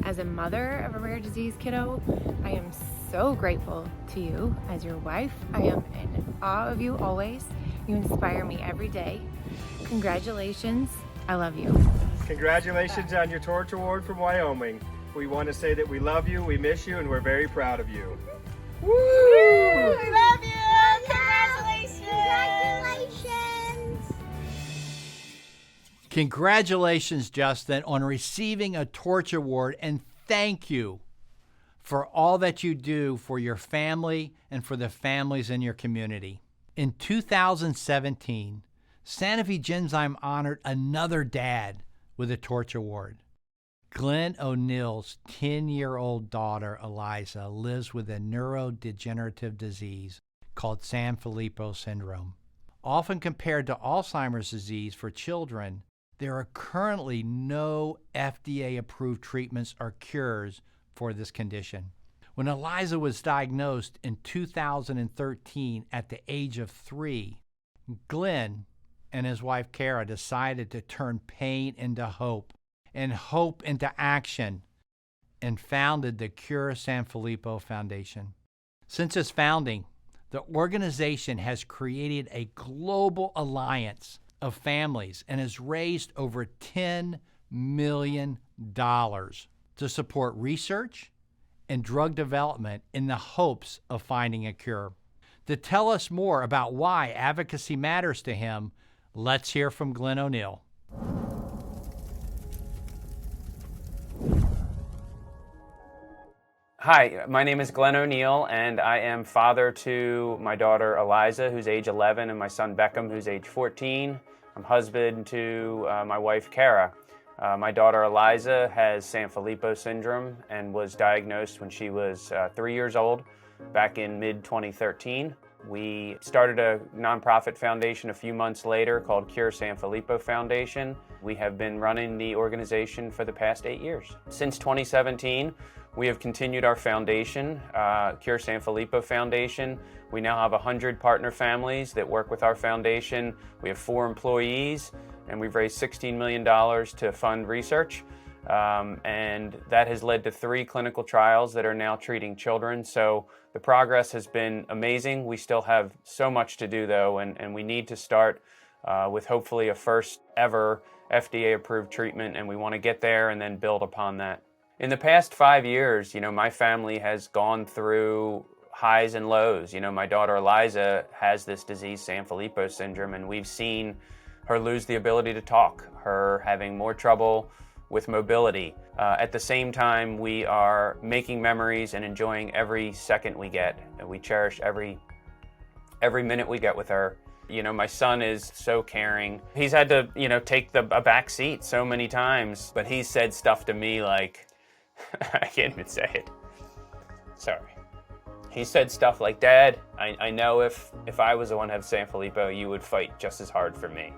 As a mother of a rare disease kiddo, I am so grateful to you as your wife. I am in awe of you always. You inspire me every day. Congratulations. I love you. Congratulations on your Torch Award from Wyoming. We want to say that we love you, we miss you, and we're very proud of you. Woo! We love you! Congratulations! Congratulations, Justin, on receiving a Torch Award, and thank you for all that you do for your family and for the families in your community. In 2017, Sanofi Genzyme honored another dad with a Torch Award. Glenn O'Neill's 10-year-old daughter, Eliza, lives with a neurodegenerative disease called Sanfilippo syndrome. Often compared to Alzheimer's disease for children, there are currently no FDA-approved treatments or cures for this condition. When Eliza was diagnosed in 2013 at the age of 3, Glenn and his wife Kara decided to turn pain into hope and hope into action, and founded the Cure Sanfilippo Foundation. Since its founding, the organization has created a global alliance of families and has raised over $10 million to support research and drug development in the hopes of finding a cure. To tell us more about why advocacy matters to him, let's hear from Glenn O'Neill. Hi, my name is Glenn O'Neill, and I am father to my daughter Eliza, who's age 11, and my son Beckham, who's age 14. I'm husband to my wife Kara. My daughter Eliza has Sanfilippo syndrome and was diagnosed when she was 3 years old back in mid-2013. We started a nonprofit foundation a few months later called Cure Sanfilippo Foundation. We have been running the organization for the past 8 years. Since 2017, we have continued our foundation, Cure Sanfilippo Foundation. We now have 100 partner families that work with our foundation. We have 4 employees, and we've raised $16 million to fund research. And that has led to 3 clinical trials that are now treating children. So the progress has been amazing. We still have so much to do, though, and we need to start with hopefully a first ever FDA-approved treatment, and we want to get there and then build upon that. In the past 5 years, my family has gone through highs and lows. My daughter Eliza has this disease, Sanfilippo syndrome, and we've seen her lose the ability to talk, her having more trouble with mobility. At the same time, we are making memories and enjoying every second we get. We cherish every minute we get with her. My son is so caring. He's had to, take a back seat so many times, but he's said stuff to me like, I can't even say it. Sorry. He said stuff like, Dad, I know if I was the one to have Sanfilippo, you would fight just as hard for me.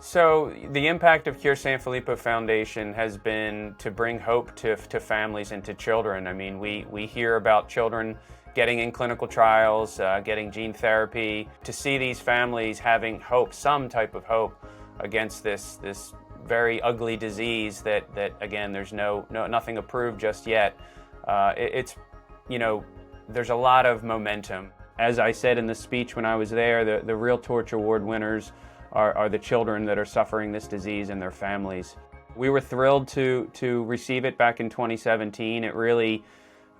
So the impact of Cure Sanfilippo Foundation has been to bring hope to families and to children. I mean, we hear about children getting in clinical trials, getting gene therapy. To see these families having hope, some type of hope against this very ugly disease that again, there's nothing approved just yet. There's a lot of momentum. As I said in the speech when I was there, the real Torch Award winners are the children that are suffering this disease and their families. We were thrilled to receive it back in 2017. It really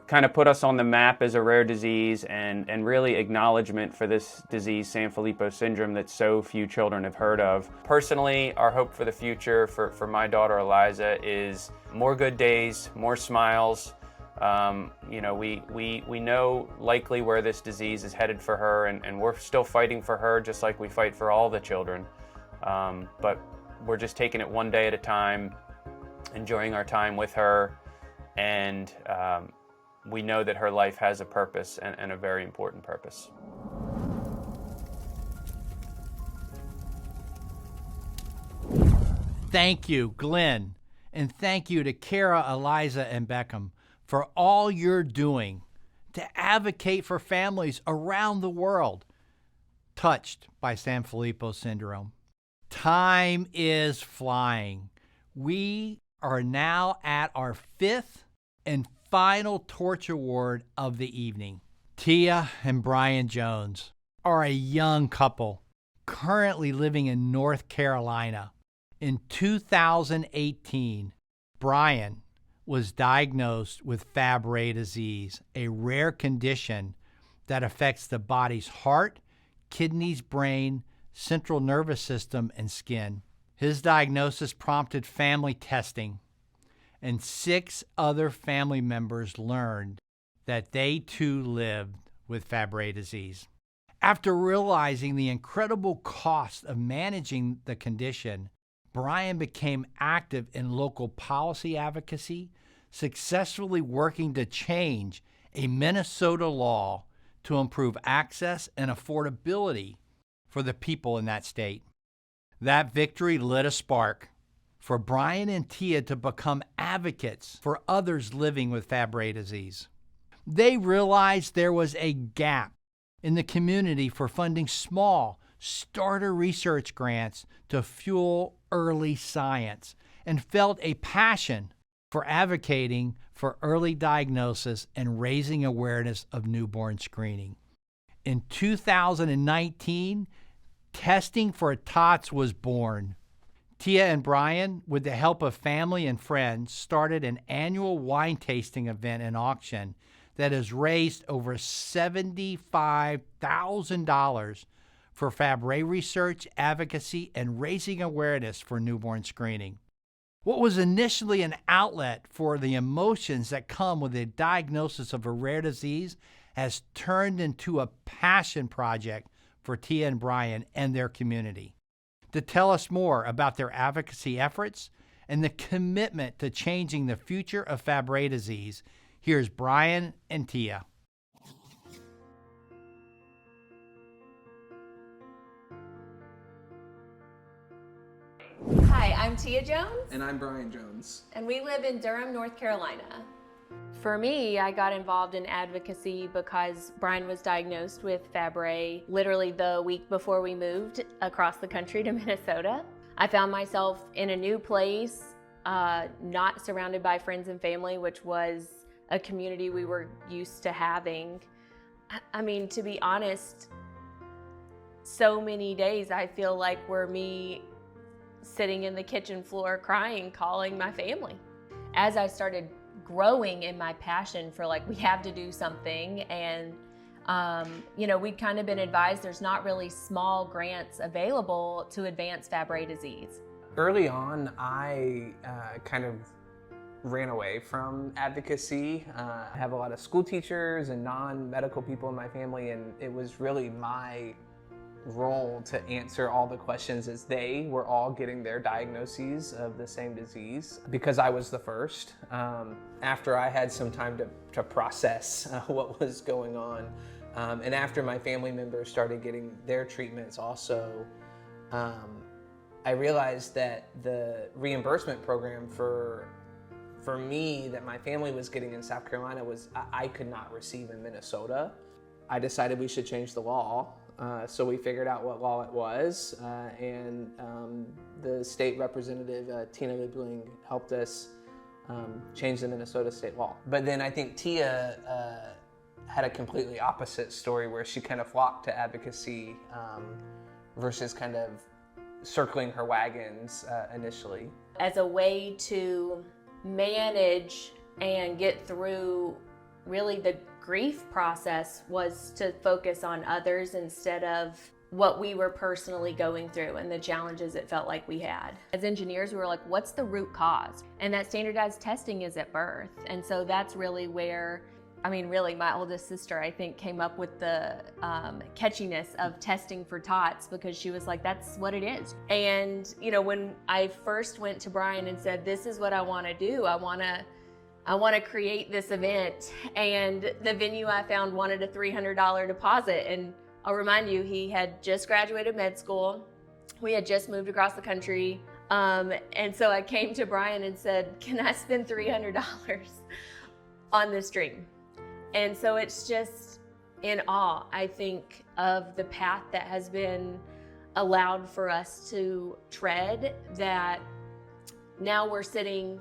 kind of put us on the map as a rare disease and really acknowledgement for this disease, Sanfilippo syndrome, that so few children have heard of. Personally, our hope for the future for my daughter Eliza is more good days, more smiles. We know likely where this disease is headed for her, and we're still fighting for her just like we fight for all the children. But we're just taking it one day at a time, enjoying our time with her, and we know that her life has a purpose and a very important purpose. Thank you, Glenn, and thank you to Kara, Eliza, and Beckham for all you're doing to advocate for families around the world touched by Sanfilippo syndrome. Time is flying. We are now at our 5th and final Torch Award of the evening. Tia and Brian Jones are a young couple currently living in North Carolina. In 2018, Brian was diagnosed with Fabry disease, a rare condition that affects the body's heart, kidneys, brain, central nervous system, and skin. His diagnosis prompted family testing, and 6 other family members learned that they too lived with Fabry disease. After realizing the incredible cost of managing the condition, Brian became active in local policy advocacy, successfully working to change a Minnesota law to improve access and affordability for the people in that state. That victory lit a spark for Brian and Tia to become advocates for others living with Fabry disease. They realized there was a gap in the community for funding small starter research grants to fuel early science, and felt a passion for advocating for early diagnosis and raising awareness of newborn screening. In 2019, testing for TOTS was born. Tia and Brian, with the help of family and friends, started an annual wine tasting event and auction that has raised over $75,000 for Fabry research, advocacy, and raising awareness for newborn screening. What was initially an outlet for the emotions that come with a diagnosis of a rare disease has turned into a passion project for Tia and Brian and their community. To tell us more about their advocacy efforts and the commitment to changing the future of Fabry disease, here's Brian and Tia. Hi, I'm Tia Jones. And I'm Brian Jones. And we live in Durham, North Carolina. For me, I got involved in advocacy because Brian was diagnosed with Fabry literally the week before we moved across the country to Minnesota. I found myself in a new place, not surrounded by friends and family, which was a community we were used to having. I mean, to be honest, so many days I feel like were me sitting in the kitchen floor crying, calling my family. As I started growing in my passion for we have to do something, and we'd kind of been advised there's not really small grants available to advance Fabry disease. Early on, I kind of ran away from advocacy. I have a lot of school teachers and non-medical people in my family, and it was really my role to answer all the questions as they were all getting their diagnoses of the same disease, because I was the first. After I had some time to process what was going on, and after my family members started getting their treatments also, I realized that the reimbursement program for me that my family was getting in South Carolina was I could not receive in Minnesota. I decided we should change the law. So we figured out what law it was, and the state representative, Tina Liebling, helped us change the Minnesota state law. But then I think Tia had a completely opposite story, where she kind of flocked to advocacy versus kind of circling her wagons initially. As a way to manage and get through really the grief process was to focus on others instead of what we were personally going through and the challenges it felt like we had. As engineers, we were like, what's the root cause? And that standardized testing is at birth. And so that's really where, really my oldest sister, I think, came up with the catchiness of testing for tots, because she was like, that's what it is. And, when I first went to Brian and said, this is what I want to do, I want to create this event, and the venue I found wanted a $300 deposit. And I'll remind you, he had just graduated med school. We had just moved across the country. And so I came to Brian and said, can I spend $300 on this dream? And so it's just in awe, I think, of the path that has been allowed for us to tread, that now we're sitting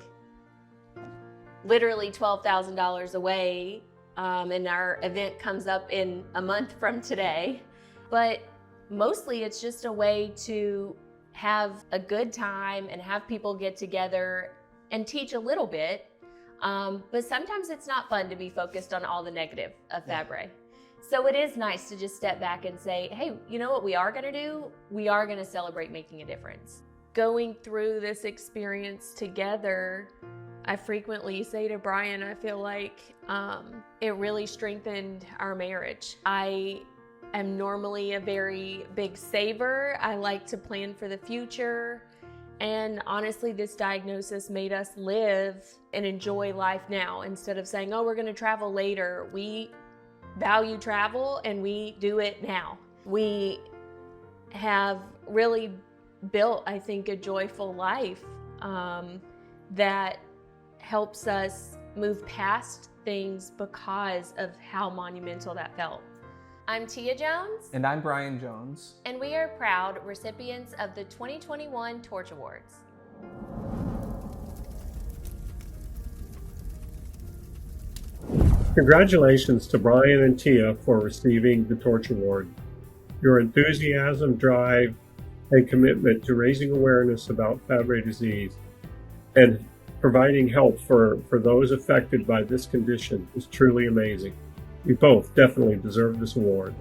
literally $12,000 away, and our event comes up in a month from today. But mostly it's just a way to have a good time and have people get together and teach a little bit. But sometimes it's not fun to be focused on all the negative of Fabre. So it is nice to just step back and say, hey, you know what we are gonna do? We are gonna celebrate making a difference. Going through this experience together, I frequently say to Brian, I feel like it really strengthened our marriage. I am normally a very big saver. I like to plan for the future. And honestly, this diagnosis made us live and enjoy life now instead of saying, oh, we're gonna travel later. We value travel and we do it now. We have really built, I think, a joyful life that helps us move past things because of how monumental that felt. I'm Tia Jones. And I'm Brian Jones. And we are proud recipients of the 2021 Torch Awards. Congratulations to Brian and Tia for receiving the Torch Award. Your enthusiasm, drive, and commitment to raising awareness about Fabry disease and providing help for those affected by this condition is truly amazing. You both definitely deserve this award.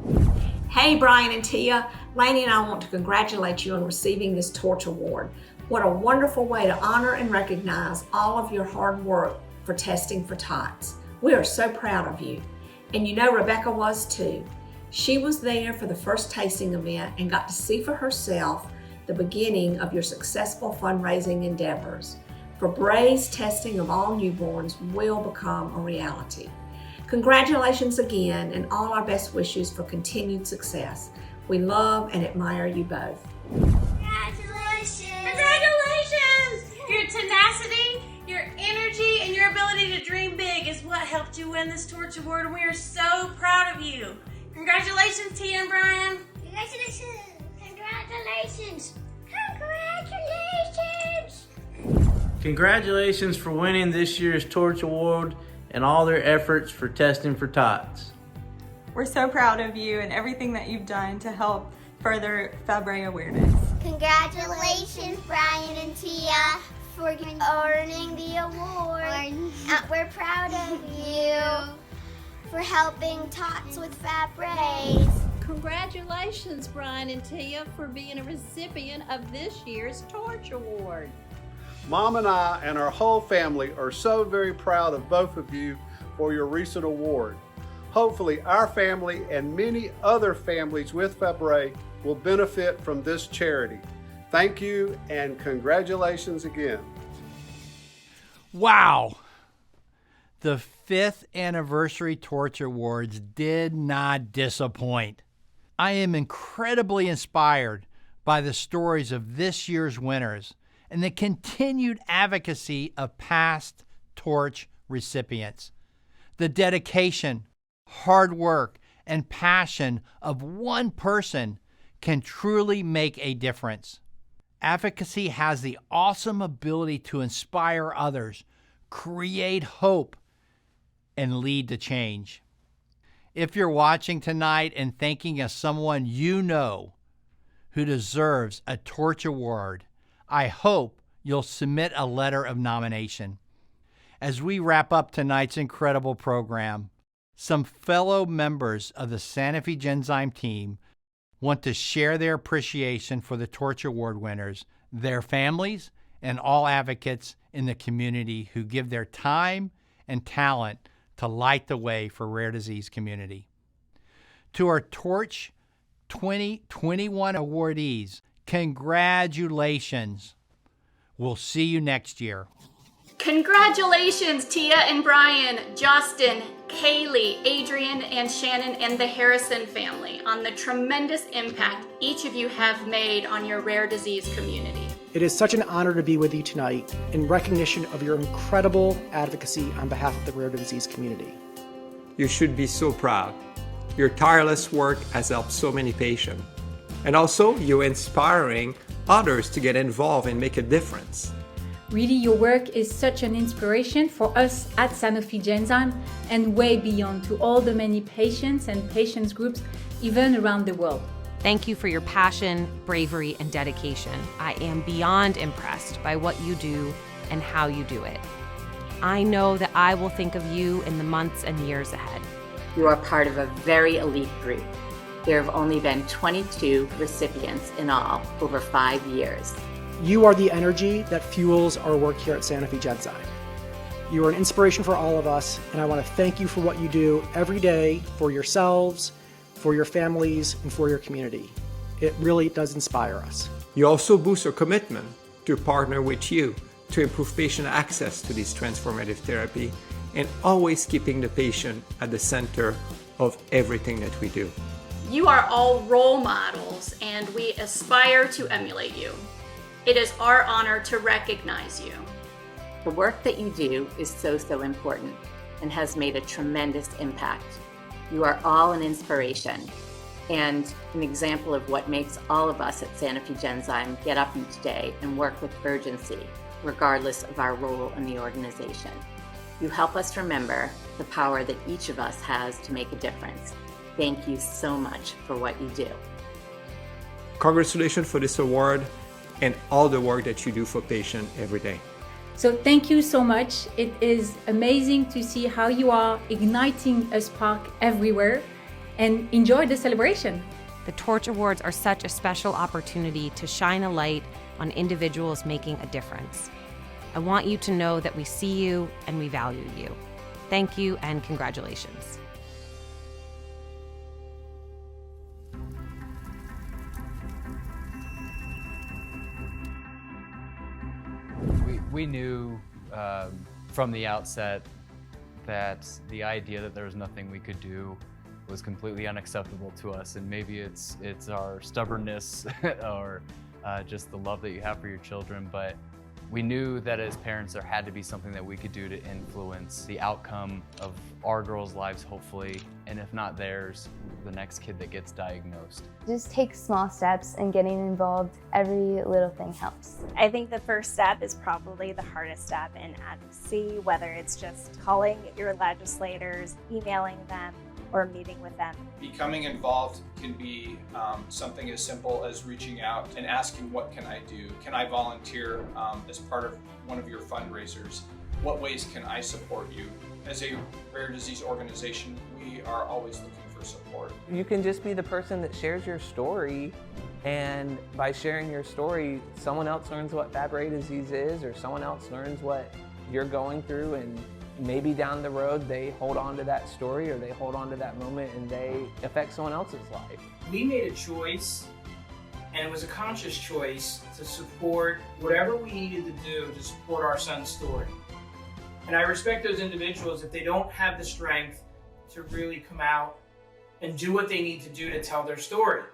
Hey, Brian and Tia. Lainey and I want to congratulate you on receiving this Torch Award. What a wonderful way to honor and recognize all of your hard work for testing for TOTS. We are so proud of you. And you know Rebecca was too. She was there for the first tasting event and got to see for herself the beginning of your successful fundraising endeavors. Fabry's testing of all newborns will become a reality. Congratulations again, and all our best wishes for continued success. We love and admire you both. Congratulations! Congratulations! Your tenacity, your energy, and your ability to dream big is what helped you win this Torch Award, and we are so proud of you. Congratulations, Tia and Brian. Congratulations! Congratulations! Congratulations! Congratulations for winning this year's Torch Award and all their efforts for testing for TOTS. We're so proud of you and everything that you've done to help further Fabry awareness. Congratulations, Brian and Tia, for earning the award. We're proud of you for helping TOTS with Fabry. Congratulations, Brian and Tia, for being a recipient of this year's Torch Award. Mom and I and our whole family are so very proud of both of you for your recent award. Hopefully our family and many other families with Fabry will benefit from this charity. Thank you and congratulations again. Wow. The 5th anniversary Torch Awards did not disappoint. I am incredibly inspired by the stories of this year's winners and the continued advocacy of past Torch recipients. The dedication, hard work, and passion of one person can truly make a difference. Advocacy has the awesome ability to inspire others, create hope, and lead to change. If you're watching tonight and thinking of someone you know who deserves a Torch Award, I hope you'll submit a letter of nomination. As we wrap up tonight's incredible program, some fellow members of the Sanofi Genzyme team want to share their appreciation for the Torch Award winners, their families, and all advocates in the community who give their time and talent to light the way for rare disease community. To our Torch 2021 awardees, congratulations. We'll see you next year. Congratulations, Tia and Brian, Justin, Kaylee, Adrian, and Shannon, and the Harrison family on the tremendous impact each of you have made on your rare disease community. It is such an honor to be with you tonight in recognition of your incredible advocacy on behalf of the rare disease community. You should be so proud. Your tireless work has helped so many patients. And also, you're inspiring others to get involved and make a difference. Really, your work is such an inspiration for us at Sanofi Genzyme and way beyond to all the many patients and patients groups, even around the world. Thank you for your passion, bravery, and dedication. I am beyond impressed by what you do and how you do it. I know that I will think of you in the months and years ahead. You are part of a very elite group. There have only been 22 recipients in all over 5 years. You are the energy that fuels our work here at Sanofi Genzyme. You are an inspiration for all of us, and I want to thank you for what you do every day for yourselves, for your families, and for your community. It really does inspire us. You also boost our commitment to partner with you to improve patient access to this transformative therapy and always keeping the patient at the center of everything that we do. You are all role models, and we aspire to emulate you. It is our honor to recognize you. The work that you do is so important and has made a tremendous impact. You are all an inspiration and an example of what makes all of us at Sanofi Genzyme get up each day and work with urgency, regardless of our role in the organization. You help us remember the power that each of us has to make a difference. Thank you so much for what you do. Congratulations for this award and all the work that you do for patients every day. So thank you so much. It is amazing to see how you are igniting a spark everywhere, and enjoy the celebration. The Torch Awards are such a special opportunity to shine a light on individuals making a difference. I want you to know that we see you and we value you. Thank you and congratulations. We knew from the outset that the idea that there was nothing we could do was completely unacceptable to us, and maybe it's our stubbornness or just the love that you have for your children, but we knew that as parents there had to be something that we could do to influence the outcome of our girls' lives, hopefully, and if not theirs, the next kid that gets diagnosed. Just take small steps, and getting involved, every little thing helps. I think the first step is probably the hardest step in advocacy, whether it's just calling your legislators, emailing them, or meeting with them. Becoming involved can be something as simple as reaching out and asking, what can I do? Can I volunteer as part of one of your fundraisers? What ways can I support you? As a rare disease organization, we are always looking for support. You can just be the person that shares your story, and by sharing your story, someone else learns what Fabry disease is, or someone else learns what you're going through, and maybe down the road they hold on to that story or they hold on to that moment and they affect someone else's life. We made a choice, and it was a conscious choice, to support whatever we needed to do to support our son's story. And I respect those individuals if they don't have the strength to really come out and do what they need to do to tell their story.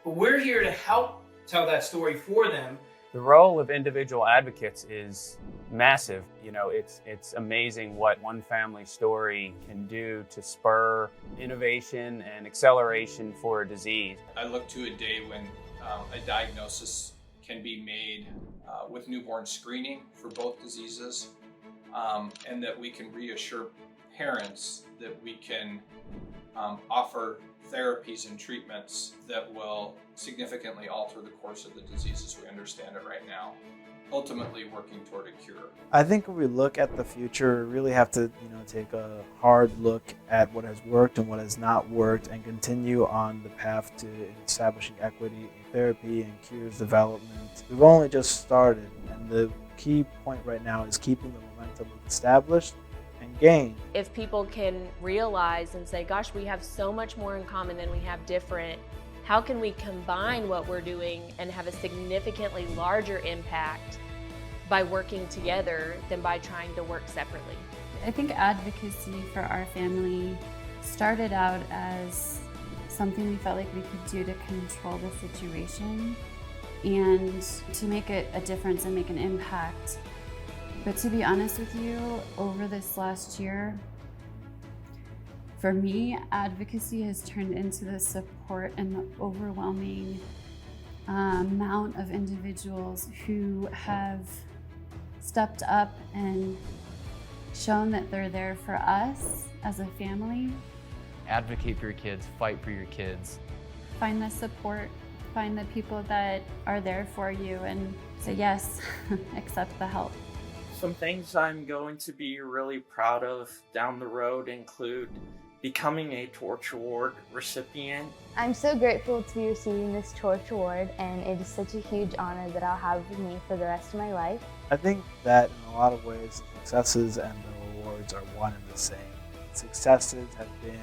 But we're here to help tell that story for them. The role of individual advocates is massive. You know, it's amazing what one family story can do to spur innovation and acceleration for a disease. I look to a day when a diagnosis can be made with newborn screening for both diseases, and that we can reassure parents that we can offer therapies and treatments that will significantly alter the course of the disease as we understand it right now, ultimately working toward a cure. I think when we look at the future, we really have to, take a hard look at what has worked and what has not worked, and continue on the path to establishing equity in therapy and cures development. We've only just started, and the key point right now is keeping the momentum established and gained. If people can realize and say, gosh, we have so much more in common than we have different, how can we combine what we're doing and have a significantly larger impact by working together than by trying to work separately? I think advocacy for our family started out as something we felt like we could do to control the situation and to make a difference and make an impact. But to be honest with you, over this last year, for me, advocacy has turned into the support and the overwhelming amount of individuals who have stepped up and shown that they're there for us as a family. Advocate for your kids, fight for your kids. Find the support, find the people that are there for you, and say yes, accept the help. Some things I'm going to be really proud of down the road include becoming a Torch Award recipient. I'm so grateful to be receiving this Torch Award, and it is such a huge honor that I'll have with me for the rest of my life. I think that in a lot of ways, the successes and the rewards are one and the same. Successes have been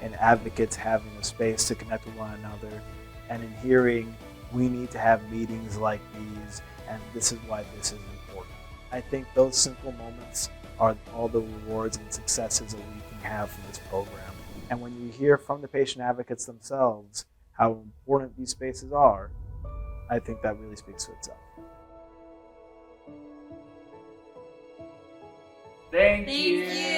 in advocates having a space to connect with one another, and in hearing, we need to have meetings like these, and this is why this is important. I think those simple moments are all the rewards and successes that we can have from this program. And when you hear from the patient advocates themselves how important these spaces are, I think that really speaks for itself. Thank you.